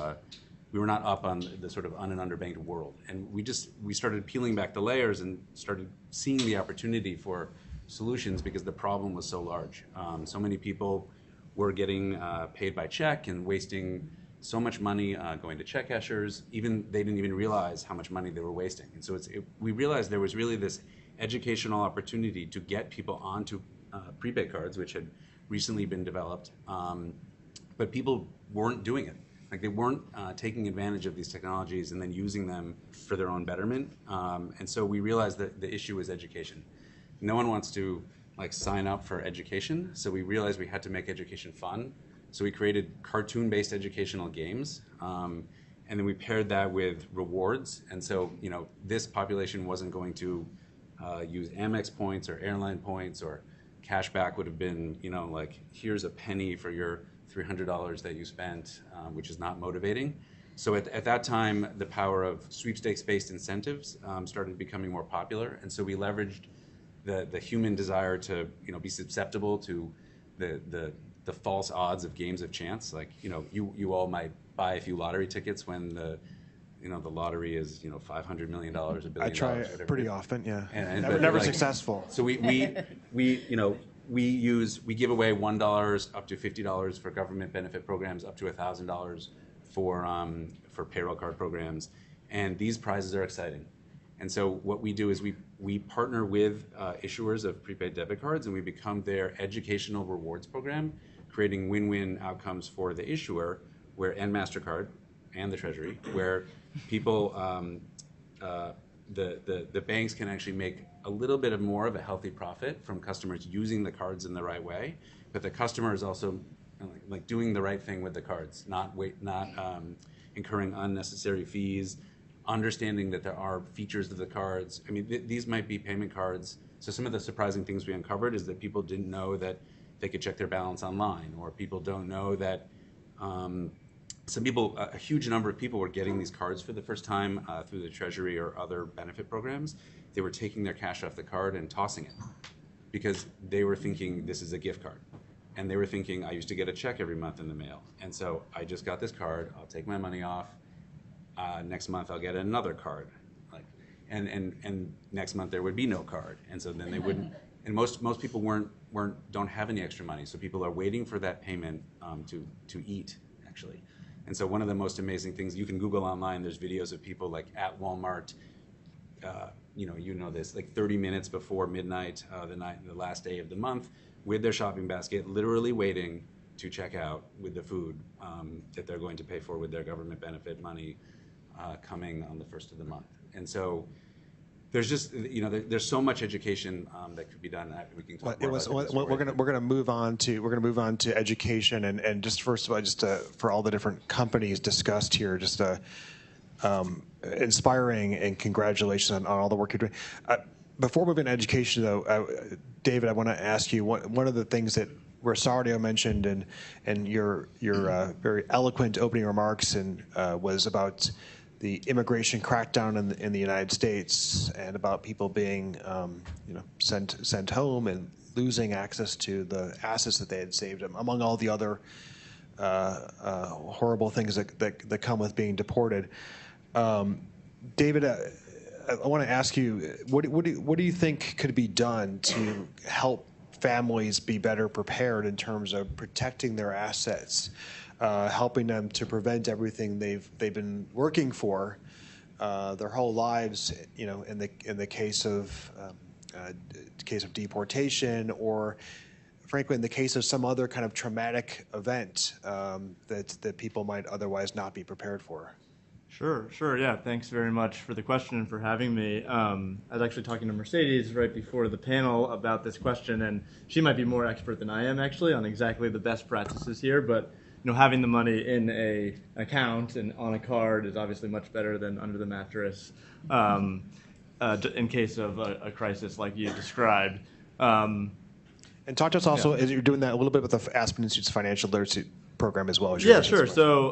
We were not up on the sort of un and underbanked world, and we started peeling back the layers and started seeing the opportunity for solutions, because the problem was so large. So many people were getting paid by check and wasting so much money going to check cashers. Even they didn't even realize how much money they were wasting. And so we realized there was really this educational opportunity to get people onto prepaid cards, which had recently been developed, but people weren't doing it. Like they weren't taking advantage of these technologies and then using them for their own betterment. And so we realized that the issue was education. No one wants to like sign up for education, so we realized we had to make education fun. So we created cartoon-based educational games, and then we paired that with rewards. And so, you know, this population wasn't going to use Amex points or airline points, or cashback would have been, you know, like here's a penny for your $300 that you spent, which is not motivating. So at that time, the power of sweepstakes-based incentives started becoming more popular, and so we leveraged the human desire to, you know, be susceptible to the false odds of games of chance. Like, you know, you all might buy a few lottery tickets when the lottery is, you know, $500 million, $1 billion. I try whatever pretty it is. often, yeah. And never like, successful. So we give away $1 up to $50 for government benefit programs, up to $1,000 for payroll card programs, and these prizes are exciting. And so what we do is we partner with issuers of prepaid debit cards, and we become their educational rewards program, creating win-win outcomes for the issuer, and MasterCard and the Treasury, where people, the banks can actually make a little bit of more of a healthy profit from customers using the cards in the right way, but the customer is also like doing the right thing with the cards, not incurring unnecessary fees, understanding that there are features of the cards. I mean, these might be payment cards. So some of the surprising things we uncovered is that people didn't know that they could check their balance online, or people don't know that a huge number of people were getting these cards for the first time through the Treasury or other benefit programs. They were taking their cash off the card and tossing it because they were thinking this is a gift card. And they were thinking, I used to get a check every month in the mail. And so I just got this card, I'll take my money off. Next month I'll get another card, and next month there would be no card, and so then they wouldn't. And most people don't have any extra money, so people are waiting for that payment to eat actually. And so one of the most amazing things, you can Google online, there's videos of people like at Walmart, you know this, like 30 minutes before midnight, the last day of the month, with their shopping basket, literally waiting to check out with the food that they're going to pay for with their government benefit money coming on the first of the month. And so there's just, you know, there's so much education that could be done. We can talk more about we're gonna move on to education, and just first of all, just for all the different companies discussed here, just inspiring, and congratulations on all the work you're doing. Before moving to education, though, David, I want to ask you one of the things that Rosario mentioned and your very eloquent opening remarks was about the immigration crackdown in the United States, and about people being sent home and losing access to the assets that they had saved, among all the other horrible things that come with being deported. David, I want to ask you, what do you think could be done to help families be better prepared in terms of protecting their assets, helping them to prevent everything they've been working for their whole lives, you know, in the case of deportation, or frankly in the case of some other kind of traumatic event that people might otherwise not be prepared for? Sure. Yeah, thanks very much for the question and for having me. I was actually talking to Mercedes right before the panel about this question, and she might be more expert than I am actually on exactly the best practices here. But you know, having the money in an account and on a card is obviously much better than under the mattress in case of a crisis like you described. And talk to us also, as you're doing that, a little bit with the Aspen Institute's financial literacy program as well. Yeah, sure. So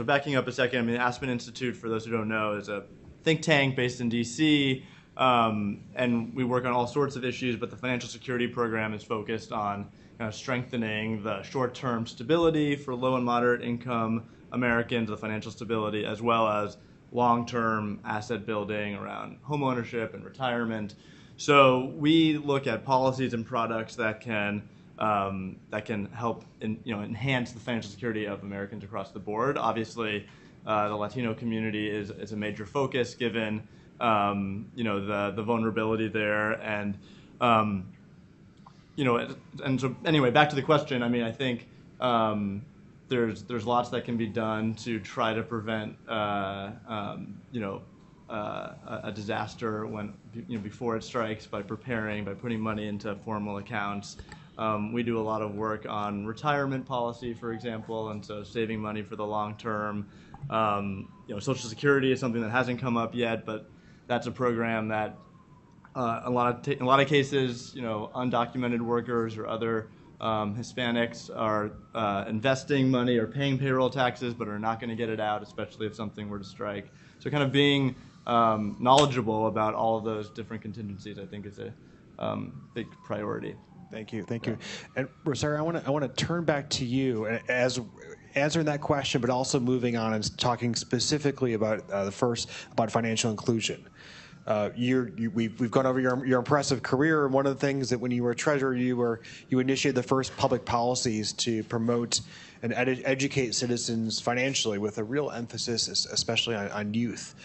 backing up a second, I mean, the Aspen Institute, for those who don't know, is a think tank based in D.C., and we work on all sorts of issues, but the financial security program is focused on strengthening the short-term stability for low and moderate income Americans, the financial stability, as well as long-term asset building around home ownership and retirement. So we look at policies and products that can that can help enhance the financial security of Americans across the board. Obviously, the Latino community is a major focus given the vulnerability there, and and so anyway, back to the question. I mean, I think there's lots that can be done to try to prevent a disaster when before it strikes, by preparing, by putting money into formal accounts. We do a lot of work on retirement policy, for example, and so saving money for the long term. Social Security is something that hasn't come up yet, but that's a program that a lot of cases, undocumented workers or other Hispanics are investing money or paying payroll taxes, but are not going to get it out, especially if something were to strike. So kind of being knowledgeable about all of those different contingencies, I think, is a big priority. Thank you. And Rosario, I want to turn back to you as answering that question, but also moving on and talking specifically about about financial inclusion. We've gone over your impressive career, and one of the things that when you were treasurer, you initiated the first public policies to promote and educate citizens financially, with a real emphasis, especially on youth.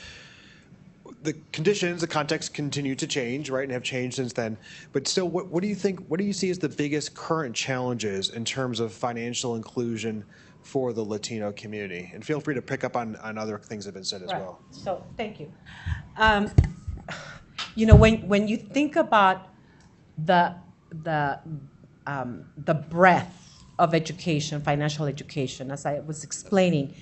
The conditions, the context continue to change, right, and have changed since then. But still, what do you think? What do you see as the biggest current challenges in terms of financial inclusion for the Latino community? And feel free to pick up on other things that have been said as well. So, thank you. When you think about the breadth of education, financial education, as I was explaining,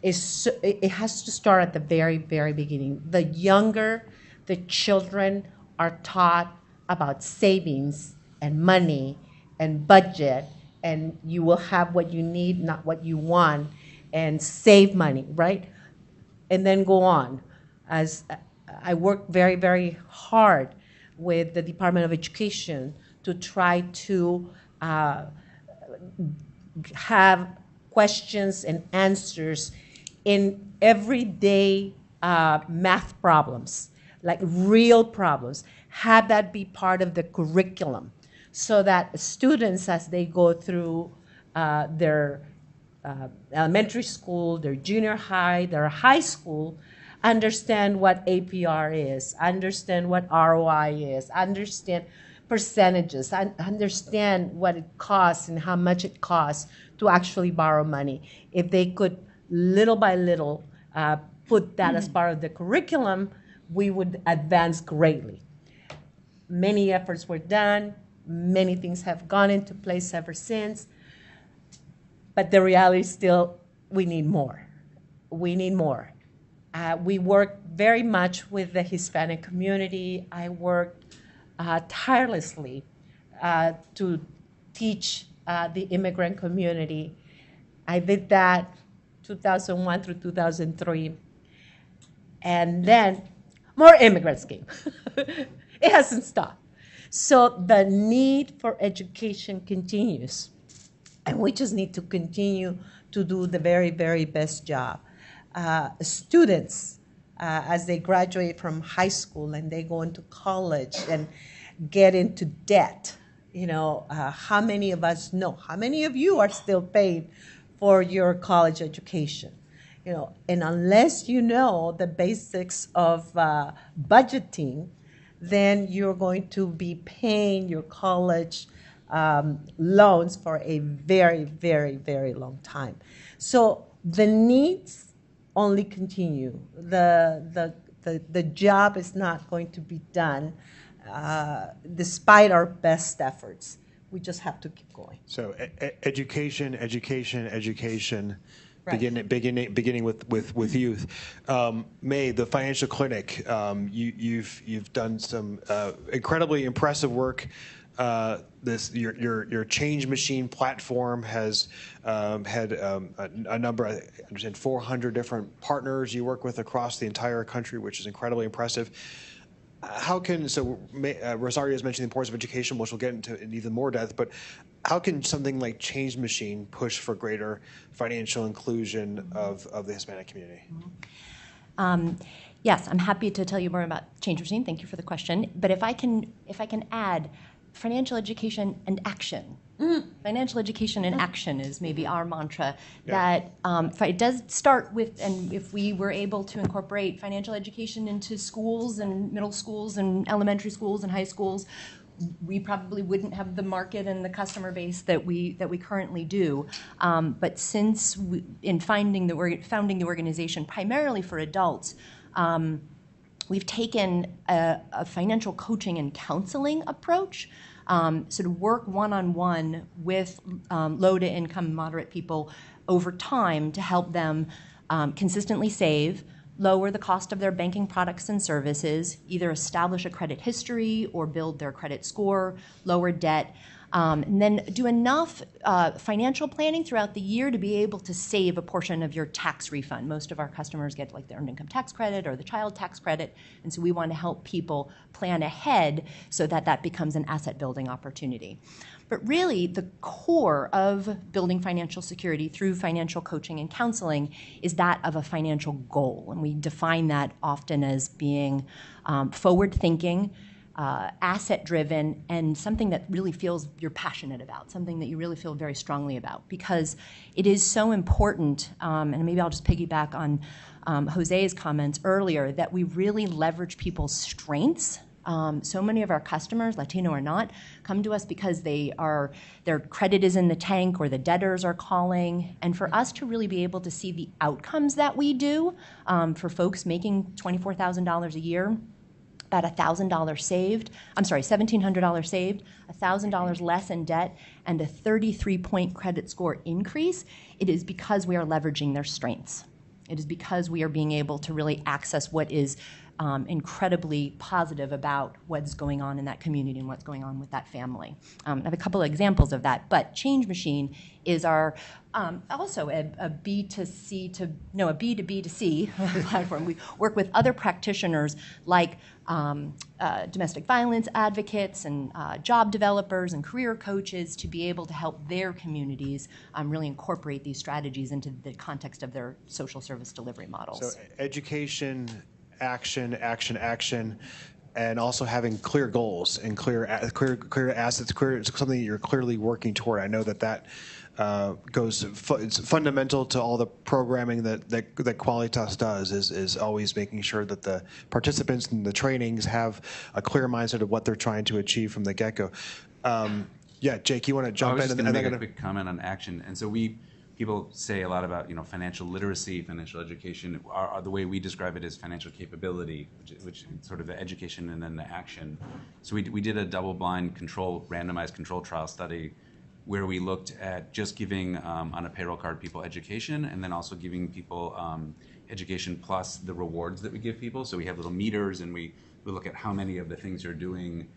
it has to start at the very, very beginning. The younger the children are taught about savings and money and budget, and you will have what you need, not what you want, and save money, right? And then go on. As I work very, very hard with the Department of Education to try to have questions and answers in everyday math problems, like real problems. Have that be part of the curriculum so that students, as they go through their elementary school, their junior high, their high school, understand what APR is, understand what ROI is, understand percentages, understand what it costs and how much it costs to actually borrow money. If they could, little by little, put that as part of the curriculum, we would advance greatly. Many efforts were done. Many things have gone into place ever since. But the reality is still, we need more. We need more. We work very much with the Hispanic community. I worked tirelessly to teach the immigrant community. I did that 2001 through 2003. And then more immigrants came. It hasn't stopped. So the need for education continues. And we just need to continue to do the very, very best job. Students, as they graduate from high school and they go into college and get into debt, how many of us know? How many of you are still paying for your college education? And unless you know the basics of budgeting, then you're going to be paying your college loans for a very, very, very long time. So the needs only continue. The job is not going to be done despite our best efforts. We just have to keep going. So education. Right. Beginning with youth. May, the financial clinic, you've done some incredibly impressive work. Your Change Machine platform has had a number, I understand 400 different partners you work with across the entire country, which is incredibly impressive. Rosario has mentioned the importance of education, which we'll get into in even more depth, but how can something like Change Machine push for greater financial inclusion of the Hispanic community? Yes, I'm happy to tell you more about Change Machine. Thank you for the question. But if I can add financial education and action Financial education in action is maybe our mantra. That it does start with, and if we were able to incorporate financial education into schools and middle schools and elementary schools and high schools, we probably wouldn't have the market and the customer base that we currently do. But since in founding the organization primarily for adults, we've taken a financial coaching and counseling approach. So to work one-on-one with low to income, moderate people over time to help them consistently save, lower the cost of their banking products and services, either establish a credit history or build their credit score, lower debt, and then do enough financial planning throughout the year to be able to save a portion of your tax refund. Most of our customers get like the earned income tax credit or the child tax credit, and so we want to help people plan ahead so that that becomes an asset building opportunity. But really, the core of building financial security through financial coaching and counseling is that of a financial goal. And we define that often as being forward-thinking, asset-driven, and something that really feels you're passionate about, something that you really feel very strongly about. Because it is so important, and maybe I'll just piggyback on Jose's comments earlier, that we really leverage people's strengths. So many of our customers, Latino or not, come to us because their credit is in the tank or the debtors are calling. And for us to really be able to see the outcomes that we do for folks making $24,000 a year, about $1,700 saved, $1,000 less in debt, and a 33-point credit score increase, it is because we are leveraging their strengths. It is because we are being able to really access what is incredibly positive about what's going on in that community and what's going on with that family. I have a couple of examples of that, but Change Machine is our also a B2B2C platform. We work with other practitioners like domestic violence advocates and job developers and career coaches to be able to help their communities really incorporate these strategies into the context of their social service delivery models. So education, action, and also having clear goals and clear assets, something that you're clearly working toward. I know that it's fundamental to all the programming that Qualitas does is always making sure that the participants in the trainings have a clear mindset of what they're trying to achieve from the get-go. Jake, you want to jump in? I was just going to make a quick comment on action. And so people say a lot about financial literacy, financial education. The way we describe it is financial capability, which is sort of the education and then the action. So we did a double-blind randomized control trial study where we looked at just giving on a payroll card people education, and then also giving people education plus the rewards that we give people. So we have little meters, and we look at how many of the things you're doing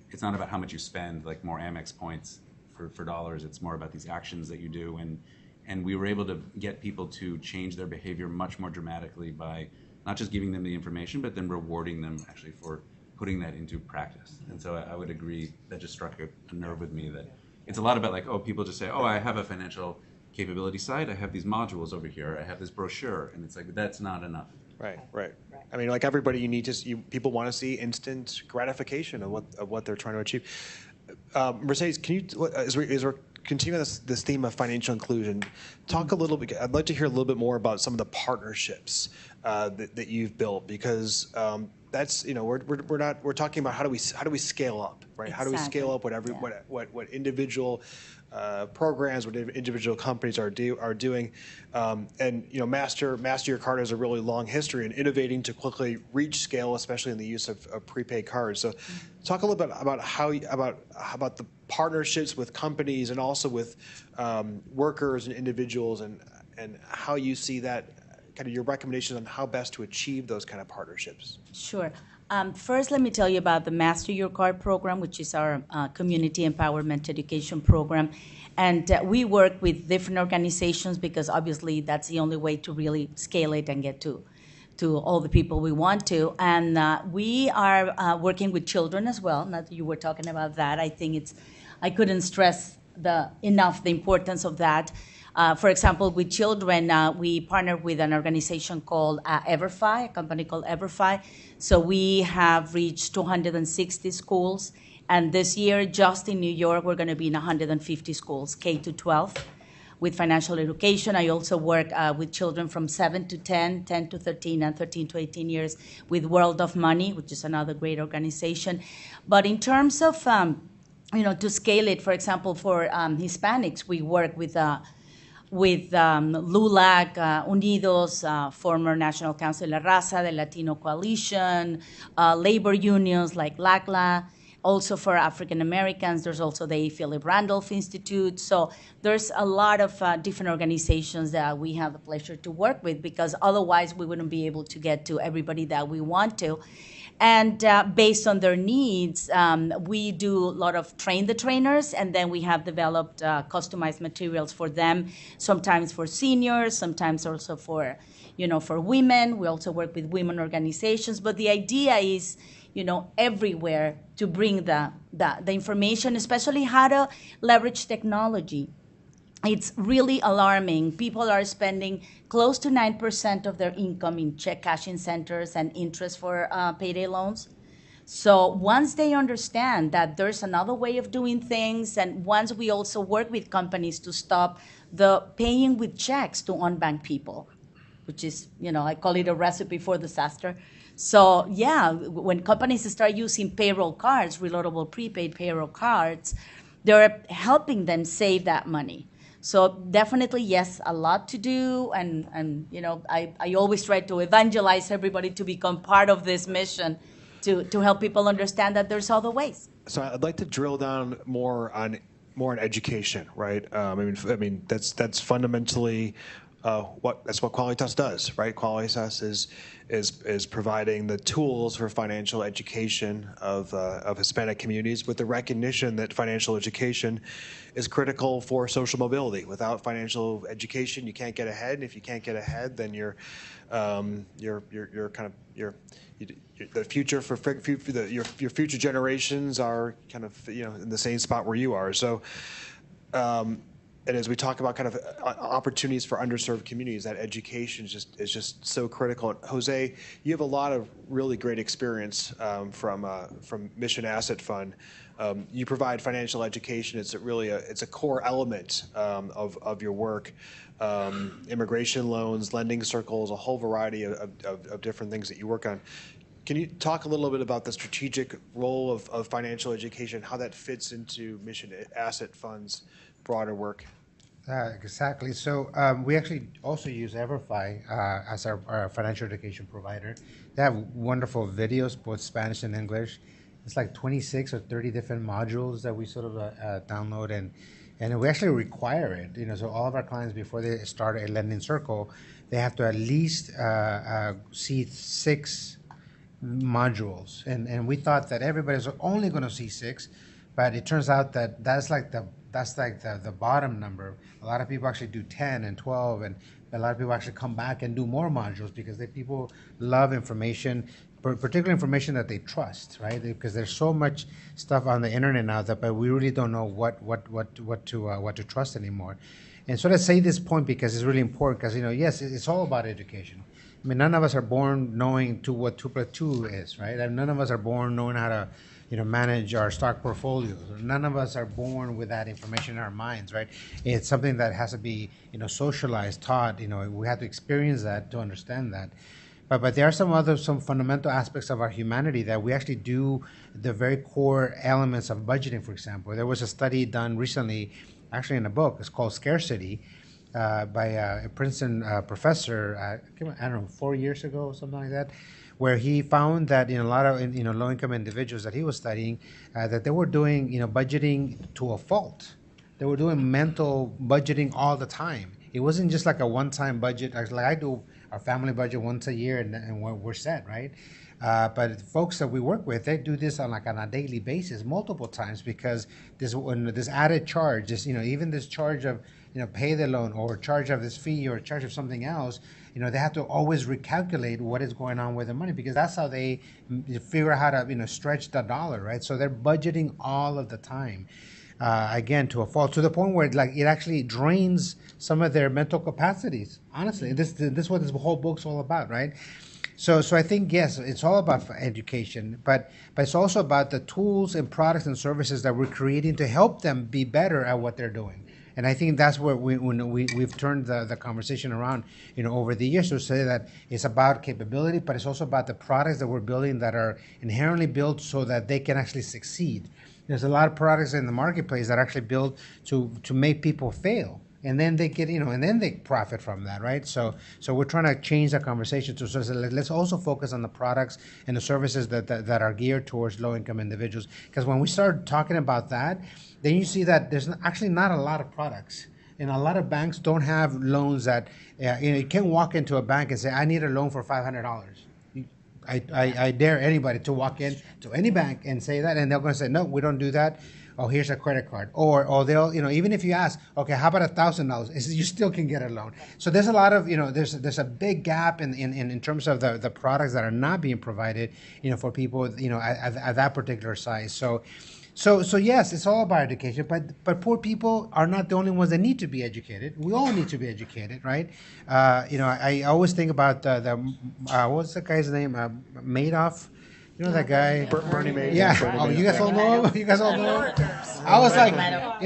it's not about how much you spend, like more Amex points for dollars. It's more about these actions that you do, and we were able to get people to change their behavior much more dramatically by not just giving them the information, but then rewarding them actually for putting that into practice. And so I would agree, that just struck a nerve with me, that it's a lot about people just say, I have a financial capability site, I have these modules over here, I have this brochure, and it's like, that's not enough. Right. I mean, like everybody, people want to see instant gratification of what they're trying to achieve. Mercedes, can you, as we're continuing this theme of financial inclusion, talk a little bit. I'd like to hear a little bit more about some of the partnerships that you've built, because that's we're talking about how do we scale up, right? Exactly. How do we scale up what individual programs, what individual companies are doing, and MasterCard has a really long history in innovating to quickly reach scale, especially in the use of prepaid cards. So, talk a little bit about about the partnerships with companies and also with workers and individuals, and how you see that, kind of your recommendations on how best to achieve those kind of partnerships. Sure. First, let me tell you about the Master Your Card program, which is our community empowerment education program. And we work with different organizations because obviously that's the only way to really scale it and get to all the people we want to. And we are working with children as well. Now that you were talking about that, I think I couldn't stress enough the importance of that. For example, with children, we partner with an organization called EverFi, a company called EverFi. So we have reached 260 schools, And this year, just in New York, we're going to be in 150 schools, K to 12, with financial education. I also work with children from 7 to 10, 10 to 13, and 13 to 18 years with World of Money, which is another great organization. But in terms of, to scale it, for example, for Hispanics, we work with LULAC, Unidos, former National Council La Raza, the Latino Coalition, labor unions like LACLA. Also for African Americans, there's also the Philip Randolph Institute. So there's a lot of different organizations that we have the pleasure to work with, because otherwise we wouldn't be able to get to everybody that we want to. And based on their needs, we do a lot of train the trainers, and then we have developed customized materials for them, sometimes for seniors, sometimes also for women. We also work with women organizations. But the idea is, everywhere to bring the information, especially how to leverage technology. It's really alarming. People are spending close to 9% of their income in check cashing centers and interest for payday loans. So once they understand that there's another way of doing things, and once we also work with companies to stop the paying with checks to unbanked people, which is, I call it a recipe for disaster. So yeah, when companies start using payroll cards, reloadable prepaid payroll cards, they're helping them save that money. So definitely, yes, a lot to do. And I always try to evangelize everybody to become part of this mission to help people understand that there's other ways. So I'd like to drill down more on education, right? I mean that's fundamentally that's what Qualitas does, right? Qualitas is providing the tools for financial education of Hispanic communities, with the recognition that financial education is critical for social mobility. Without financial education, you can't get ahead. And if you can't get ahead, then the future your future generations are kind of in the same spot where you are. So. And as we talk about kind of opportunities for underserved communities, that education is just so critical. And Jose, you have a lot of really great experience from Mission Asset Fund. You provide financial education. It's a core element of your work. Immigration loans, lending circles, a whole variety of different things that you work on. Can you talk a little bit about the strategic role of financial education, how that fits into Mission Asset Fund's broader work? Exactly. So we actually also use EverFi as our financial education provider. They have wonderful videos, both Spanish and English. It's like 26 or 30 different modules that we sort of download, and we actually require it. So all of our clients, before they start a lending circle, they have to at least see 6 modules. And we thought that everybody's only going to see 6, but it turns out that that's like the bottom number. A lot of people actually do 10 and 12, and a lot of people actually come back and do more modules because people love information, particular information that they trust, right? Because there's so much stuff on the internet now but we really don't know what to trust anymore. And so let's say this point because it's really important, because yes, it's all about education. I mean, none of us are born knowing what 2 plus 2 is, right? And none of us are born knowing how to manage our stock portfolios. None of us are born with that information in our minds, right? It's something that has to be, socialized, taught. We have to experience that to understand that. But there are some fundamental aspects of our humanity that we actually do the very core elements of budgeting. For example, there was a study done recently, actually in a book. It's called Scarcity, by a Princeton professor. I don't know, 4 years ago or something like that, where he found that in a lot of low-income individuals that he was studying, that they were doing budgeting to a fault. They were doing mental budgeting all the time. It wasn't just like a one-time budget. Like I do our family budget once a year, and we're set, right? But folks that we work with, they do this on a daily basis, multiple times, because this added charge, even this charge of pay the loan, or charge of this fee, or charge of something else. They have to always recalculate what is going on with the money, because that's how they figure out how to, stretch the dollar, right? So they're budgeting all of the time, again, to a fault, to the point where it actually drains some of their mental capacities. Honestly, this is what this whole book's all about, right? So I think, yes, it's all about education, but it's also about the tools and products and services that we're creating to help them be better at what they're doing. And I think that's where we've turned the conversation around, over the years, to say that it's about capability, but it's also about the products that we're building that are inherently built so that they can actually succeed. There's a lot of products in the marketplace that are actually built to make people fail. And then they get, and then they profit from that, right? So we're trying to change the conversation to sort of say, let's also focus on the products and the services that are geared towards low-income individuals. Because when we start talking about that, then you see that there's actually not a lot of products. And a lot of banks don't have loans that, you can't walk into a bank and say, I need a loan for $500. I dare anybody to walk in to any bank and say that, and they're going to say, no, we don't do that. Oh, here's a credit card. Or they'll, even if you ask, okay, how about $1,000? You still can get a loan. So there's a lot of, there's a big gap in terms of the products that are not being provided, for people, at that particular size. So yes, it's all about education, but poor people are not the only ones that need to be educated. We all need to be educated, right? I always think about what's the guy's name? Madoff. You know that guy? Bernie Madoff. Yeah. Oh, you guys all know him? You guys all know him? I was like,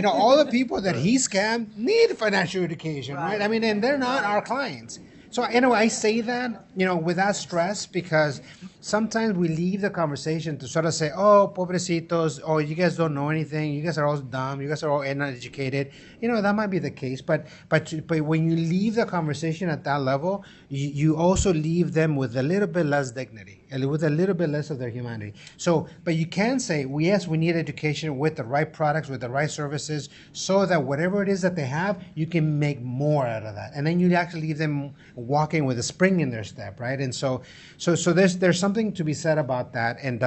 all the people that he scammed need financial education, right? I mean, and they're not our clients. So, I say that, without stress, because sometimes we leave the conversation to sort of say, oh, pobrecitos, oh, you guys don't know anything, you guys are all dumb, you guys are all uneducated. That might be the case, but when you leave the conversation at that level, you also leave them with a little bit less dignity, with a little bit less of their humanity. So, but you can say, well, yes, we need education with the right products, with the right services, so that whatever it is that they have, you can make more out of that. And then you actually leave them walking with a spring in their step, right? And so there's something to be said about that. And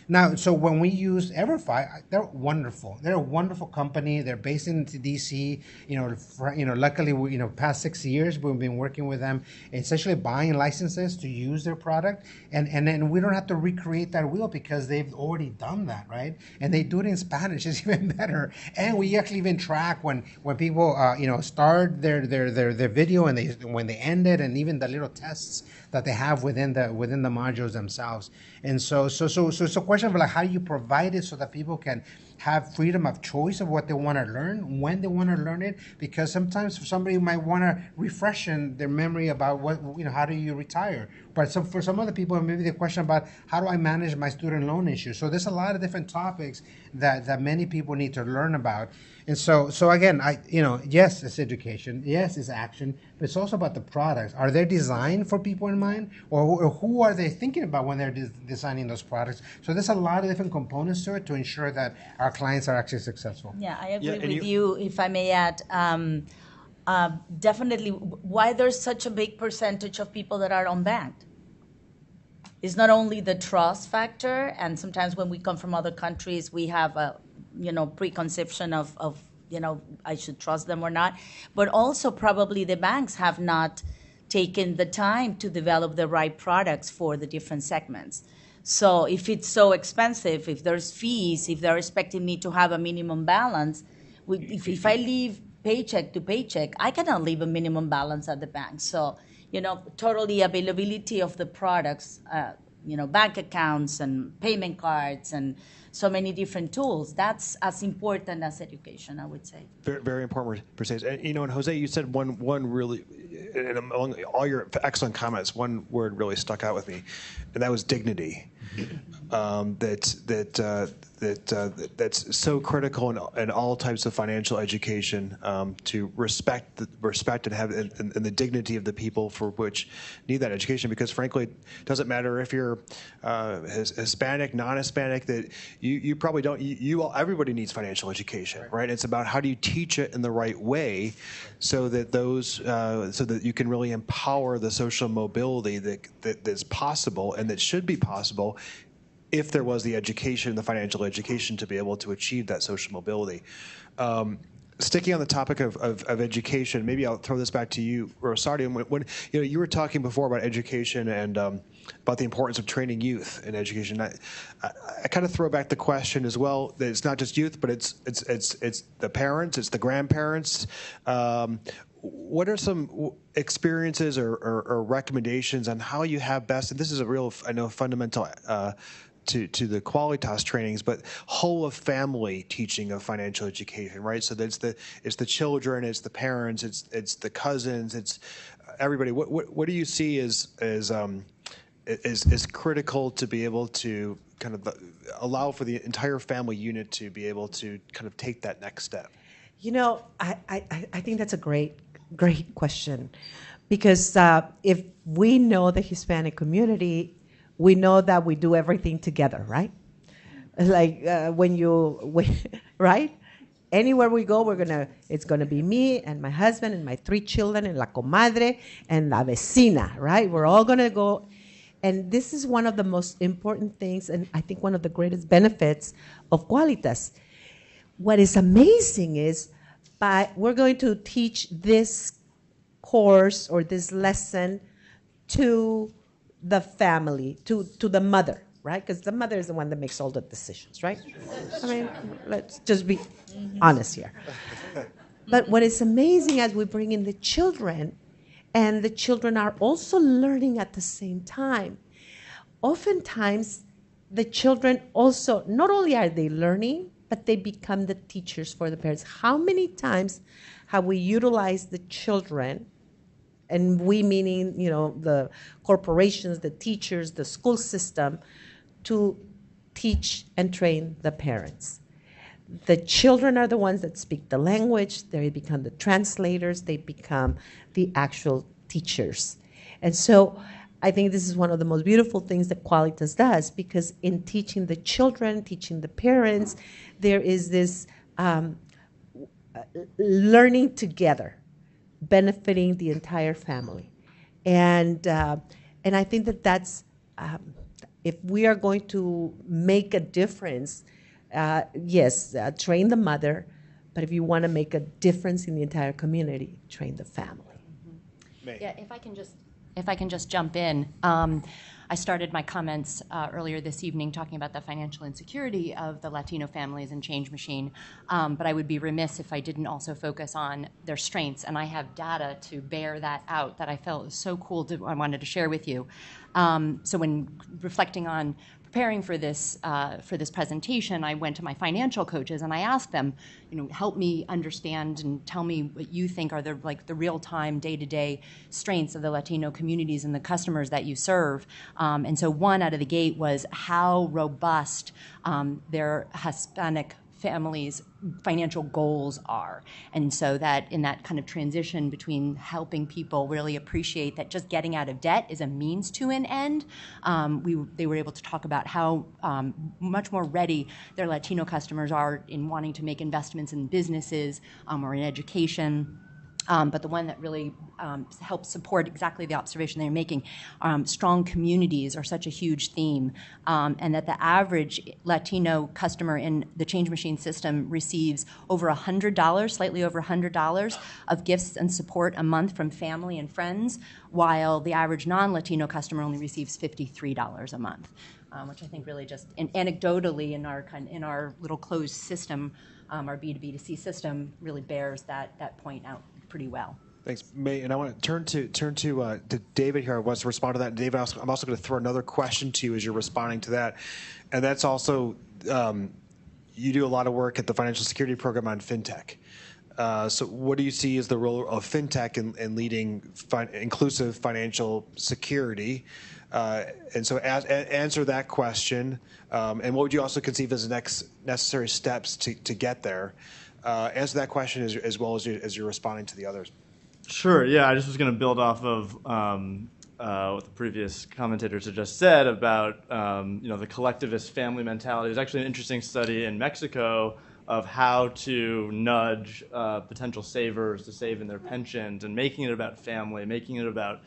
now, so when we use EverFi, they're wonderful. They're a wonderful company. They're based in DC. Luckily, past 6 years we've been working with them, essentially buying licenses to use their product, and then we don't have to recreate that wheel because they've already done that, right? And they do it in Spanish. It's even better. And we actually even track when people start their video and when they end it, and even the little tests that they have within the modules themselves. And so it's a question of how do you provide it so that people can have freedom of choice of what they want to learn, when they want to learn it, because sometimes somebody might want to refresh their memory about how do you retire. But for some other people, maybe the question about how do I manage my student loan issue. So there's a lot of different topics that many people need to learn about. And so again, yes, it's education, yes, it's action, but it's also about the products. Are they designed for people in mind, or who are they thinking about when they're designing those products? So there's a lot of different components to it to ensure that our clients are actually successful. Yeah, I agree with you. If I may add, definitely why there's such a big percentage of people that are unbanked. It's not only the trust factor, and sometimes when we come from other countries, we have a preconception of I should trust them or not, but also probably the banks have not taken the time to develop the right products for the different segments. So if it's so expensive, if there's fees, if they're expecting me to have a minimum balance, if I live paycheck to paycheck, I cannot leave a minimum balance at the bank. So, totally availability of the products, bank accounts and payment cards and so many different tools. That's as important as education, I would say. Very, very important, Mercedes. And Jose, you said one really, and among all your excellent comments, one word really stuck out with me, and that was dignity. That's so critical in all types of financial education, to respect and have and the dignity of the people for which need that education. Because frankly, it doesn't matter if you're Hispanic, non-Hispanic. That you probably don't. Everybody needs financial education, right? It's about how do you teach it in the right way, so that so that you can really empower the social mobility that's possible and that should be possible, if there was the education, the financial education, to be able to achieve that social mobility. Sticking on the topic of education, maybe I'll throw this back to you, Rosario. When you were talking before about education and about the importance of training youth in education, I kind of throw back the question as well that it's not just youth, but it's the parents, it's the grandparents. what are some experiences or recommendations on how you have best, and this is a real, I know, fundamental to the Qualitas trainings, but whole of family teaching of financial education, right? So it's the children, it's the parents, it's the cousins, it's everybody. What do you see as critical to be able to kind of allow for the entire family unit to be able to kind of take that next step? You know, I think that's a great question, because if we know the Hispanic community, we know that we do everything together, right? Like right? Anywhere we go, it's gonna be me and my husband and my 3 children and la comadre and la vecina, right? We're all gonna go. And this is one of the most important things, and I think one of the greatest benefits of Qualitas. What is amazing is we're going to teach this course or this lesson to the family, to the mother, right? Because the mother is the one that makes all the decisions, right? I mean, let's just be honest here. But what is amazing as we bring in the children, and the children are also learning at the same time. Oftentimes, the children also, not only are they learning, but they become the teachers for the parents. How many times have we utilized the children, and we meaning, the corporations, the teachers, the school system, to teach and train the parents? The children are the ones that speak the language. They become the translators. They become the actual teachers. And so I think this is one of the most beautiful things that Qualitas does, because in teaching the children, teaching the parents, there is this learning together, benefiting the entire family. And I think that's, if we are going to make a difference, yes, train the mother, but if you want to make a difference in the entire community, train the family. Mm-hmm. Yeah, if I can just jump in. I started my comments earlier this evening talking about the financial insecurity of the Latino families in Change Machine, but I would be remiss if I didn't also focus on their strengths, and I have data to bear that out that I felt was so cool I wanted to share with you. So when reflecting on preparing for this presentation, I went to my financial coaches and I asked them, help me understand and tell me what you think are the real-time, day-to-day strengths of the Latino communities and the customers that you serve. And so one out of the gate was how robust their Hispanic families' financial goals are. And so that in that kind of transition between helping people really appreciate that just getting out of debt is a means to an end, they were able to talk about how much more ready their Latino customers are in wanting to make investments in businesses or in education. But the one that really helps support exactly the observation they're making, strong communities are such a huge theme, and that the average Latino customer in the Change Machine system receives over $100, slightly over $100 of gifts and support a month from family and friends, while the average non-Latino customer only receives $53 a month, which I think really just anecdotally in our little closed system, our B2B2C system really bears that point out pretty well. Thanks, May. And I want to turn to David here. I want to respond to that. David, I'm also going to throw another question to you as you're responding to that, and that's also you do a lot of work at the Financial Security Program on fintech. So, what do you see as the role of fintech in leading inclusive financial security? And so, answer that question. And what would you also conceive as the next necessary steps to get there? Answer that question as well as you're responding to the others. Sure. Yeah, I just was going to build off of what the previous commentators had just said about the collectivist family mentality. There's actually an interesting study in Mexico of how to nudge potential savers to save in their pensions and making it about family, making it about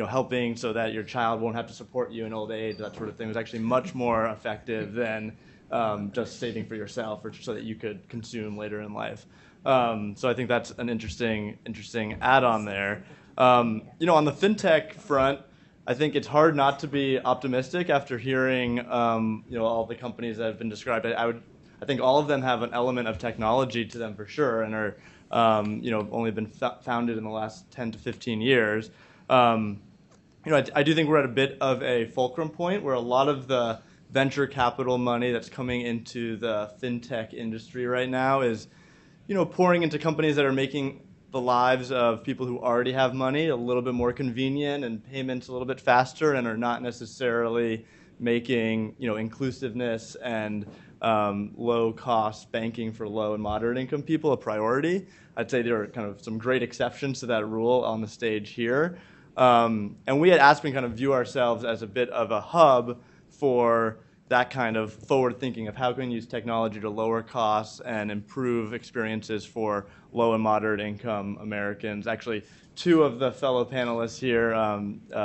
helping so that your child won't have to support you in old age, that sort of thing. Was actually much more effective than just saving for yourself or so that you could consume later in life. So I think that's an interesting add-on there. On the fintech front, I think it's hard not to be optimistic after hearing all the companies that have been described. I think all of them have an element of technology to them for sure, and are only been founded in the last 10 to 15 years. I do think we're at a bit of a fulcrum point where a lot of the venture capital money that's coming into the fintech industry right now is, pouring into companies that are making the lives of people who already have money a little bit more convenient and payments a little bit faster, and are not necessarily making, inclusiveness and low-cost banking for low and moderate income people a priority. I'd say there are kind of some great exceptions to that rule on the stage here. And we at Aspen kind of view ourselves as a bit of a hub for that kind of forward thinking of how can we use technology to lower costs and improve experiences for low and moderate income Americans. Actually, two of the fellow panelists here,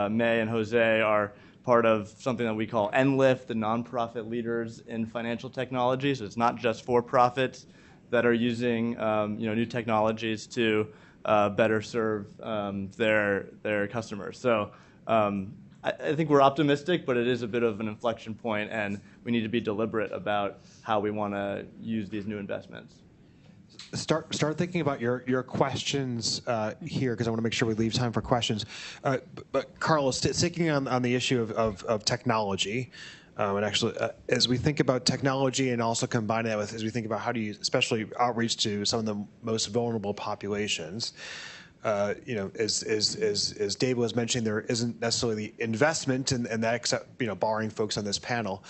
May and Jose, are part of something that we call NLIFT, the nonprofit leaders in financial technology. So it's not just for-profits that are using new technologies to better serve their customers. So I think we're optimistic, but it is a bit of an inflection point, and we need to be deliberate about how we want to use these new investments. Start thinking about your questions here, because I want to make sure we leave time for questions. But Carlos, sticking on the issue of technology, and actually as we think about technology and also combine that with, as we think about how do you especially outreach to some of the most vulnerable populations, as Dave was mentioning, there isn't necessarily the investment in that, except barring folks on this panel,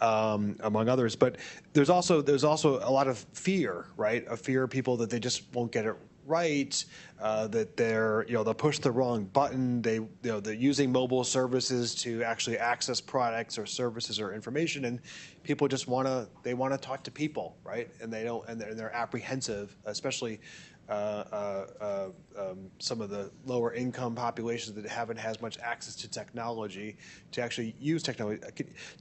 among others. But there's also a lot of fear, right? A fear of people that they just won't get it right, that they'll push the wrong button. They're using mobile services to actually access products or services or information, and people just want to talk to people, right? And they're apprehensive, especially some of the lower income populations that haven't had much access to technology to actually use technology.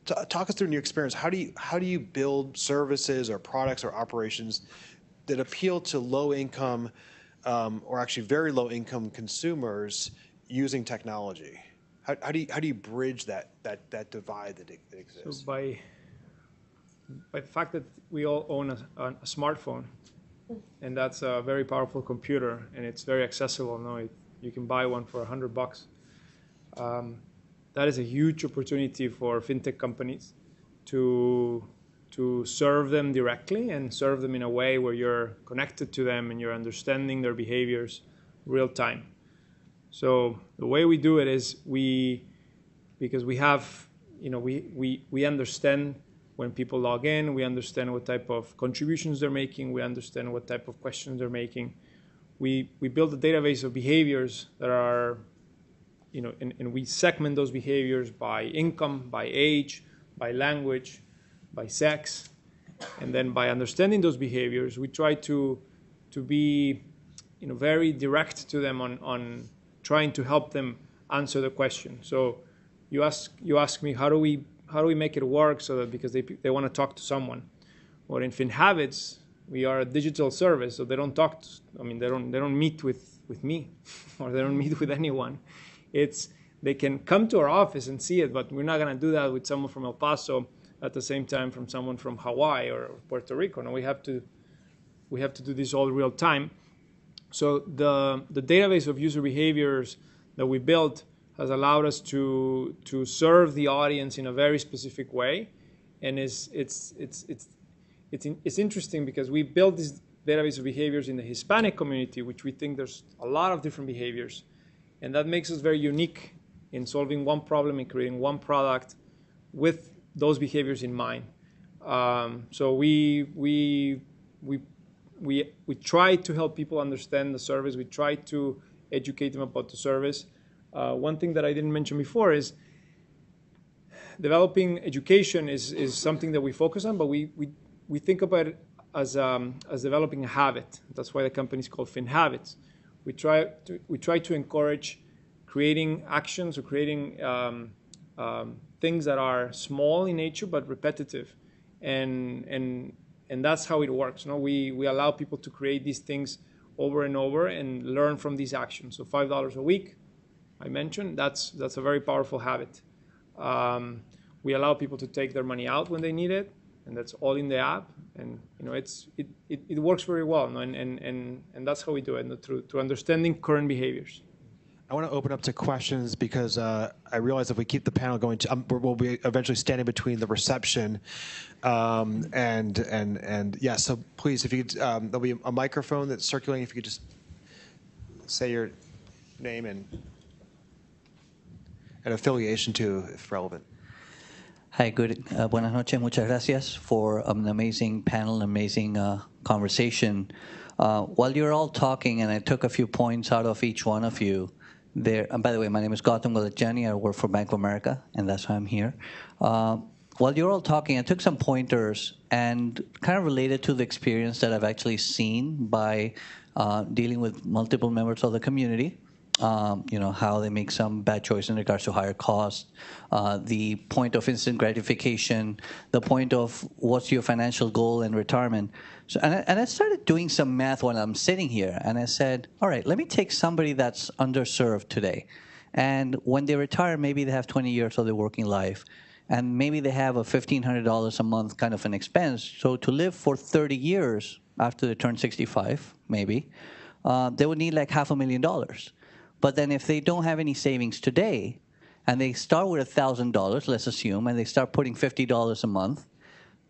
Talk us through in your experience. How do you build services or products or operations that appeal to low income or actually very low income consumers using technology? How do you bridge that divide that exists? So by the fact that we all own a smartphone, and that's a very powerful computer, and it's very accessible. No, you can buy one for $100. That is a huge opportunity for fintech companies to serve them directly and serve them in a way where you're connected to them and you're understanding their behaviors real time. So the way we do it is because we have, we understand when people log in, we understand what type of contributions they're making, we understand what type of questions they're making. We build a database of behaviors that are, and we segment those behaviors by income, by age, by language, by sex, and then by understanding those behaviors, we try to be, very direct to them on trying to help them answer the question. So you ask me, how do we make it work so that because they want to talk to someone? Well, in FinHabits, we are a digital service, so they don't talk. They don't meet with me, or they don't meet with anyone. They can come to our office and see it, but we're not going to do that with someone from El Paso at the same time from someone from Hawaii or Puerto Rico. No, we have to do this all real time. So the database of user behaviors that we built has allowed us to serve the audience in a very specific way, and it's interesting because we built this database of behaviors in the Hispanic community, which we think there's a lot of different behaviors, and that makes us very unique in solving one problem and creating one product with those behaviors in mind. So we try to help people understand the service. We try to educate them about the service. One thing that I didn't mention before is developing education is something that we focus on, but we think about it as developing a habit. That's why the company is called FinHabits. We try to encourage creating actions or creating things that are small in nature but repetitive, and that's how it works. We allow people to create these things over and over and learn from these actions. So $5 a week, I mentioned, that's a very powerful habit. We allow people to take their money out when they need it, and that's all in the app. And it works very well, and that's how we do it, through understanding current behaviors. I want to open up to questions because I realize if we keep the panel going, we'll be eventually standing between the reception and yeah. So please, if you could, there'll be a microphone that's circulating. If you could just say your name and affiliation too, if relevant. Hi, good. Buenas noches. Muchas gracias for an amazing panel, amazing conversation. While you're all talking, and I took a few points out of each one of you. And by the way, my name is Gautam Golajani. I work for Bank of America, and that's why I'm here. While you're all talking, I took some pointers and kind of related to the experience that I've actually seen by dealing with multiple members of the community. How they make some bad choice in regards to higher cost, the point of instant gratification, the point of what's your financial goal in retirement. So, and I started doing some math while I'm sitting here, and I said, all right, let me take somebody that's underserved today. And when they retire, maybe they have 20 years of their working life, and maybe they have a $1,500 a month kind of an expense. So to live for 30 years after they turn 65, maybe, they would need like $500,000. But then if they don't have any savings today, and they start with $1,000, let's assume, and they start putting $50 a month,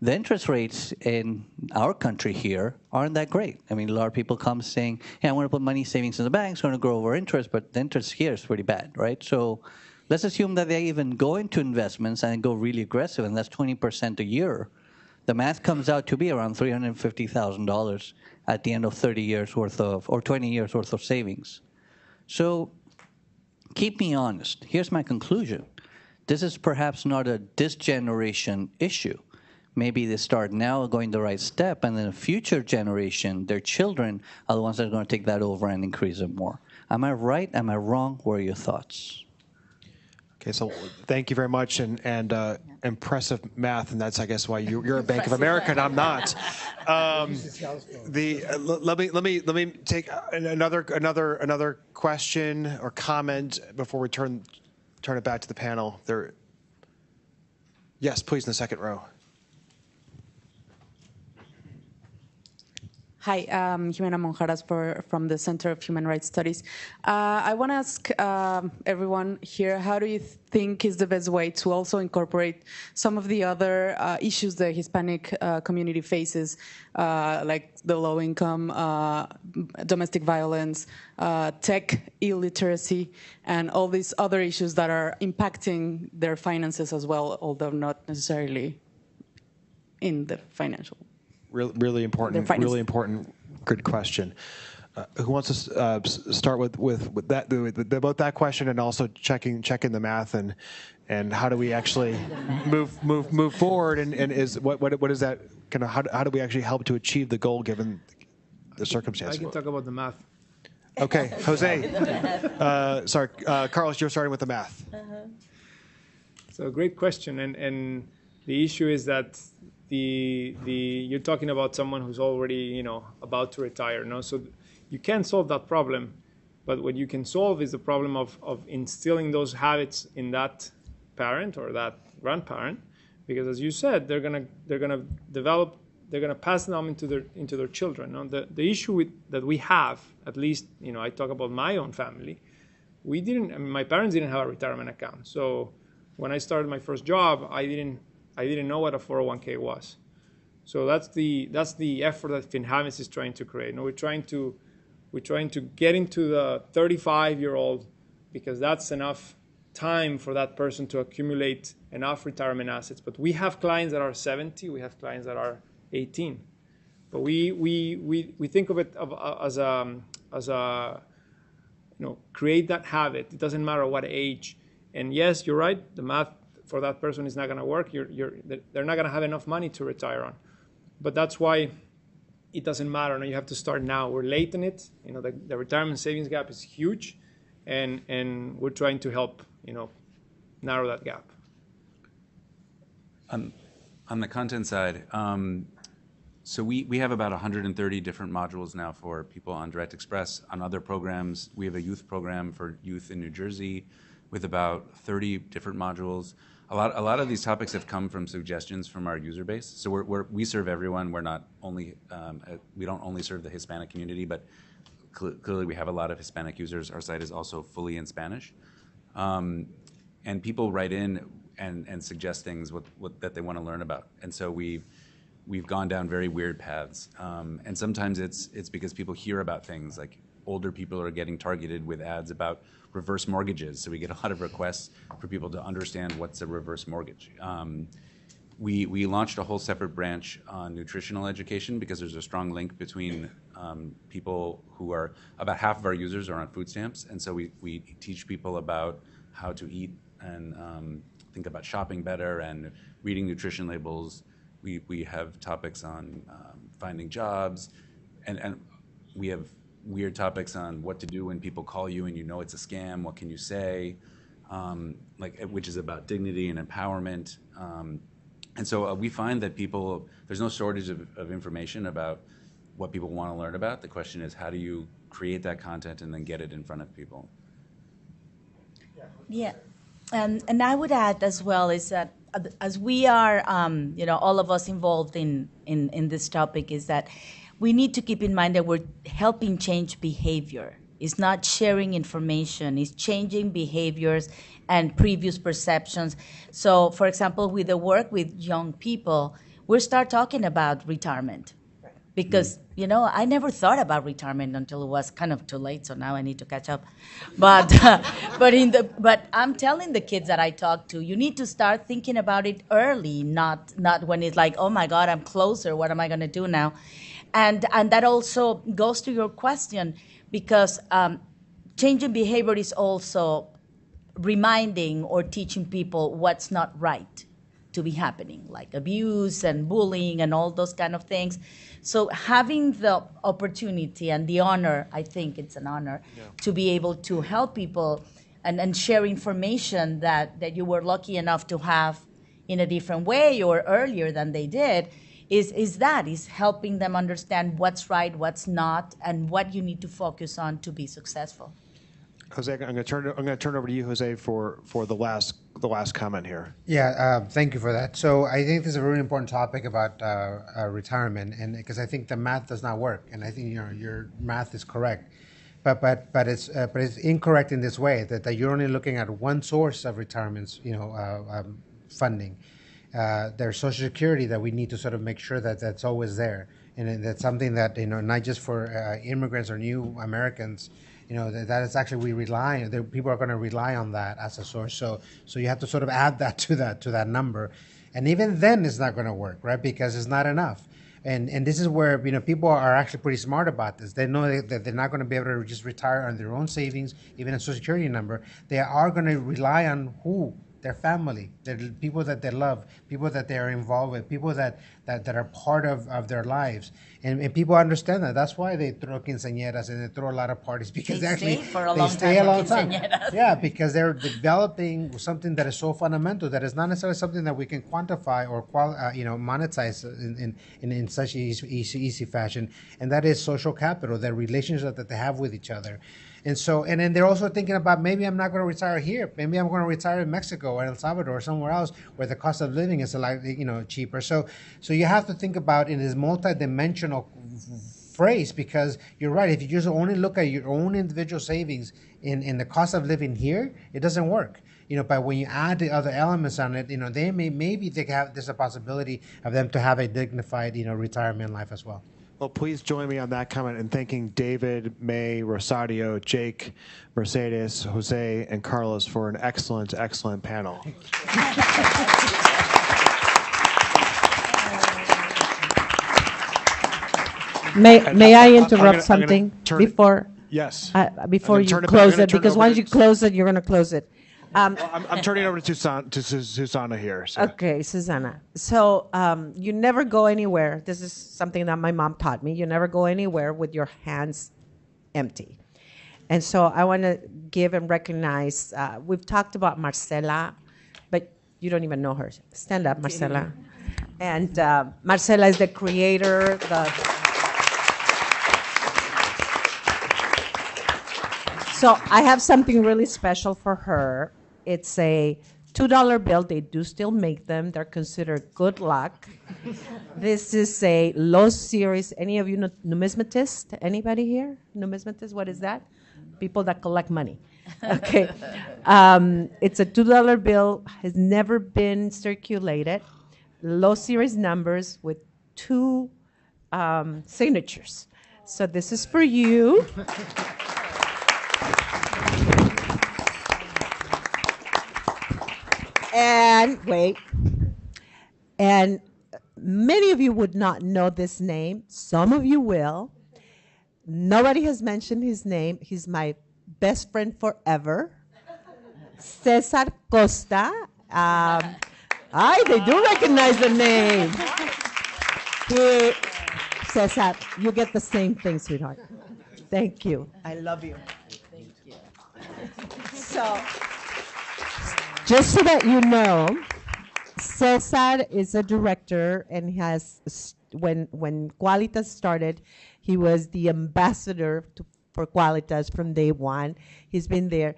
the interest rates in our country here aren't that great. I mean, a lot of people come saying, hey, I want to put money savings in the bank, it's going to grow over interest, but the interest here is pretty bad, right? So let's assume that they even go into investments and go really aggressive, and that's 20% a year. The math comes out to be around $350,000 at the end of 30 years worth of, or 20 years worth of savings. So keep me honest. Here's my conclusion. This is perhaps not a this generation issue. Maybe they start now going the right step, and then a future generation, their children, are the ones that are going to take that over and increase it more. Am I right? Am I wrong? What are your thoughts? Okay, so thank you very much, and impressive math, and that's, I guess, why you're a Bank of America and I'm not. Let me take another question or comment before we turn it back to the panel. Yes, please, in the second row. Hi, Jimena Monjaras from the Center of Human Rights Studies. I want to ask everyone here, how do you think is the best way to also incorporate some of the other issues the Hispanic community faces, like the low income, domestic violence, tech illiteracy, and all these other issues that are impacting their finances as well, although not necessarily in the financial. Really important. Good question. Who wants to start with that? Both that question and also checking the math and how do we actually move forward and is what is that kind of how do we actually help to achieve the goal given the circumstances? I can talk about the math. Okay, Jose. Sorry, Carlos, you're starting with the math. So great question, and the issue is that. You're talking about someone who's already about to retire, no? So you can't solve that problem, but what you can solve is the problem of instilling those habits in that parent or that grandparent, because as you said, they're gonna pass them into their children. No? The issue that we have, at least I talk about my own family, my parents didn't have a retirement account. So when I started my first job, I didn't know what a 401k was. So that's the effort that FinHavis is trying to create. We're trying to get into the 35-year-old because that's enough time for that person to accumulate enough retirement assets. But we have clients that are 70, we have clients that are 18. But we think of it as a create that habit. It doesn't matter what age. And yes, you're right, the math for that person is not going to work. They're not going to have enough money to retire on. But that's why it doesn't matter. No, you have to start now. We're late in it. The retirement savings gap is huge, and we're trying to help narrow that gap. On the content side, so we have about 130 different modules now for people on Direct Express. On other programs, we have a youth program for youth in New Jersey with about 30 different modules. A lot of these topics have come from suggestions from our user base. So we serve everyone. We're not only we don't only serve the Hispanic community, but clearly we have a lot of Hispanic users. Our site is also fully in Spanish, and people write in and suggest things that they want to learn about. And so we've gone down very weird paths, and sometimes it's because people hear about things like older people are getting targeted with ads about reverse mortgages. So we get a lot of requests for people to understand what's a reverse mortgage. We launched a whole separate branch on nutritional education because there's a strong link between people who are, about half of our users are on food stamps. And so we teach people about how to eat and think about shopping better and reading nutrition labels. We have topics on finding jobs, and we have weird topics on what to do when people call you and you know it's a scam. What can you say? Which is about dignity and empowerment. And so we find that there's no shortage of information about what people want to learn about. The question is, how do you create that content and then get it in front of people? Yeah, and I would add as well is that as we are, all of us involved in this topic, is that we need to keep in mind that we're helping change behavior. It's not sharing information, it's changing behaviors and previous perceptions. So, for example, with the work with young people, we start talking about retirement. Because, I never thought about retirement until it was kind of too late, so now I need to catch up. But but I'm telling the kids that I talk to, you need to start thinking about it early, not when it's like, oh my God, I'm closer, what am I going to do now? And that also goes to your question, because changing behavior is also reminding or teaching people what's not right to be happening, like abuse and bullying and all those kind of things. So having the opportunity and the honor, I think it's an honor, to be able to help people and share information that you were lucky enough to have in a different way or earlier than they did, is helping them understand what's right, what's not, and what you need to focus on to be successful. Jose, I'm going to turn over to you, Jose, for the last comment here. Yeah, thank you for that. So I think this is a really important topic about retirement, and because I think the math does not work, and I think your math is correct, but it's incorrect in this way that you're only looking at one source of retirements, funding. There's Social Security that we need to sort of make sure that that's always there, and that's something that not just for immigrants or new Americans. That is actually people are going to rely on that as a source. So you have to sort of add that to that number, and even then it's not going to work, right? Because it's not enough. And this is where people are actually pretty smart about this. They know that they're not going to be able to just retire on their own savings, even a Social Security number. They are going to rely on who? Their family, people that they love, people that they are involved with, people that are part of their lives. And people understand that. That's why they throw quinceañeras and they throw a lot of parties, because they stay a long time. Yeah, because they're developing something that is so fundamental that is not necessarily something that we can quantify or monetize in such easy fashion. And that is social capital, the relationship that they have with each other. And then they're also thinking about, maybe I'm not going to retire here. Maybe I'm going to retire in Mexico or El Salvador or somewhere else where the cost of living is a lot, cheaper. So you have to think about in this multidimensional phrase, because you're right. If you just only look at your own individual savings in the cost of living here, it doesn't work. But when you add the other elements on it, there's a possibility of them to have a dignified, retirement life as well. Well, please join me on that comment in thanking David, May, Rosario, Jake, Mercedes, Jose, and Carlos for an excellent, excellent panel. May I interrupt something before? Yes. Before you close it, because once you close it, you're going to close it. I'm turning it over to Susanna here. So. Okay, Susanna. So you never go anywhere. This is something that my mom taught me. You never go anywhere with your hands empty. And so I want to give and recognize, we've talked about Marcela, but you don't even know her. Stand up, Marcela. And Marcela is the creator, So I have something really special for her. It's a $2 bill. They do still make them. They're considered good luck. This is a low series. Any of you numismatist? Anybody here? Numismatist, what is that? People that collect money. Okay. It's a $2 bill, has never been circulated. Low series numbers with 2 signatures. So this is for you. And wait. And many of you would not know this name. Some of you will. Nobody has mentioned his name. He's my best friend forever. Cesar Costa. They do recognize the name. Cesar, you get the same thing, sweetheart. Thank you. I love you. Thank you. So, just so that you know, Cesar is a director and has, when Qualitas started, he was the ambassador for Qualitas from day one. He's been there.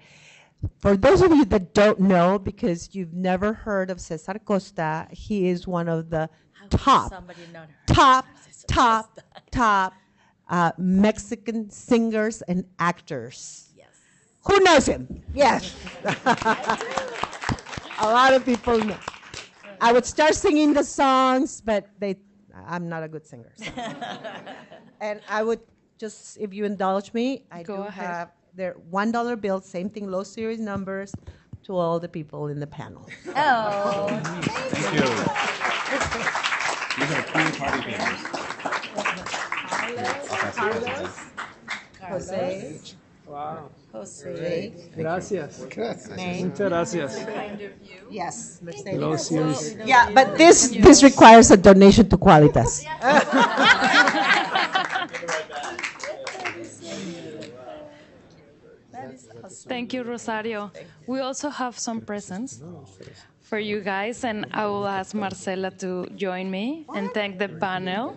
For those of you that don't know, because you've never heard of Cesar Costa, he is one of the top Mexican singers and actors. Yes. Who knows him? Yes. A lot of people know. I would start singing the songs, but I'm not a good singer. So. And I would just, if you indulge me, I do have their $1 bills, same thing, low series numbers, to all the people in the panel. Oh, thank you. These are cool party papers. Jose. Wow. Jose. Gracias. Name. Muchas gracias. Yes. Low series. Yeah, but this requires a donation to Qualitas. Thank you, Rosario. We also have some presents for you guys, and I will ask Marcela to join me and thank the panel.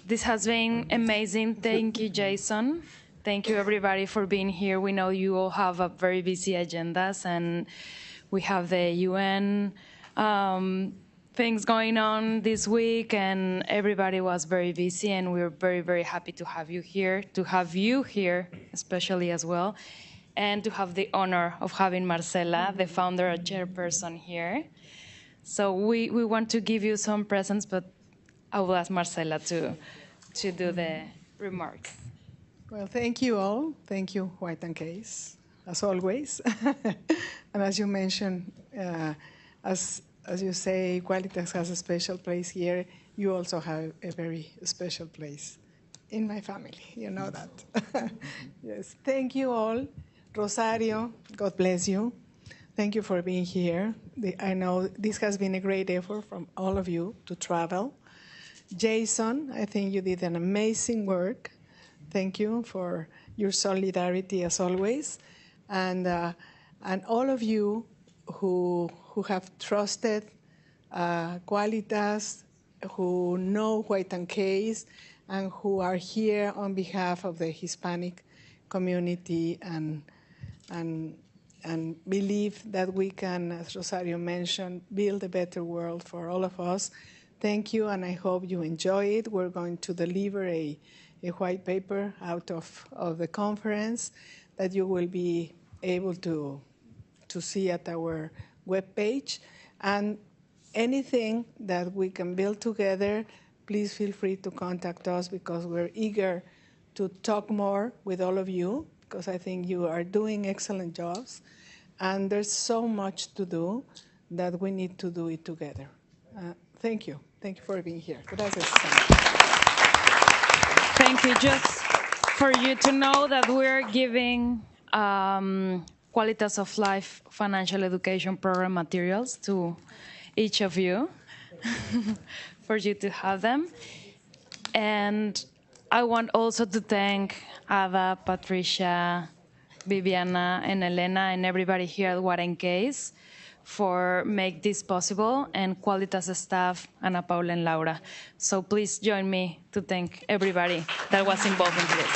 This has been amazing. Thank you, Jason. Thank you, everybody, for being here. We know you all have a very busy agendas, and we have the UN things going on this week, and everybody was very busy, and we're very, very happy to have you here, especially as well, and to have the honor of having Marcela, the founder and chairperson, here. So we want to give you some presents, but I will ask Marcela to do the remarks. Well, thank you all. Thank you, White and Case, as always. And as you mentioned, as you say, Qualitas has a special place here. You also have a very special place in my family. You know that. Yes. Thank you all. Rosario, God bless you. Thank you for being here. I know this has been a great effort from all of you to travel. Jason, I think you did an amazing work. Thank you for your solidarity as always. And all of you who have trusted Qualitas, who know White and Case, and who are here on behalf of the Hispanic community and believe that we can, as Rosario mentioned, build a better world for all of us. Thank you, and I hope you enjoy it. We're going to deliver a white paper out of the conference that you will be able to see at our webpage. And anything that we can build together, please feel free to contact us, because we're eager to talk more with all of you, because I think you are doing excellent jobs. And there's so much to do that we need to do it together. Thank you. Thank you for being here. Gracias. Thank you. Just for you to know that we're giving Qualitas of Life financial education program materials to each of you for you to have them. And I want also to thank Ada, Patricia, Viviana, and Elena, and everybody here at White and Case for make this possible, and Qualitas staff, Ana Paula and Laura. So please join me to thank everybody that was involved in this.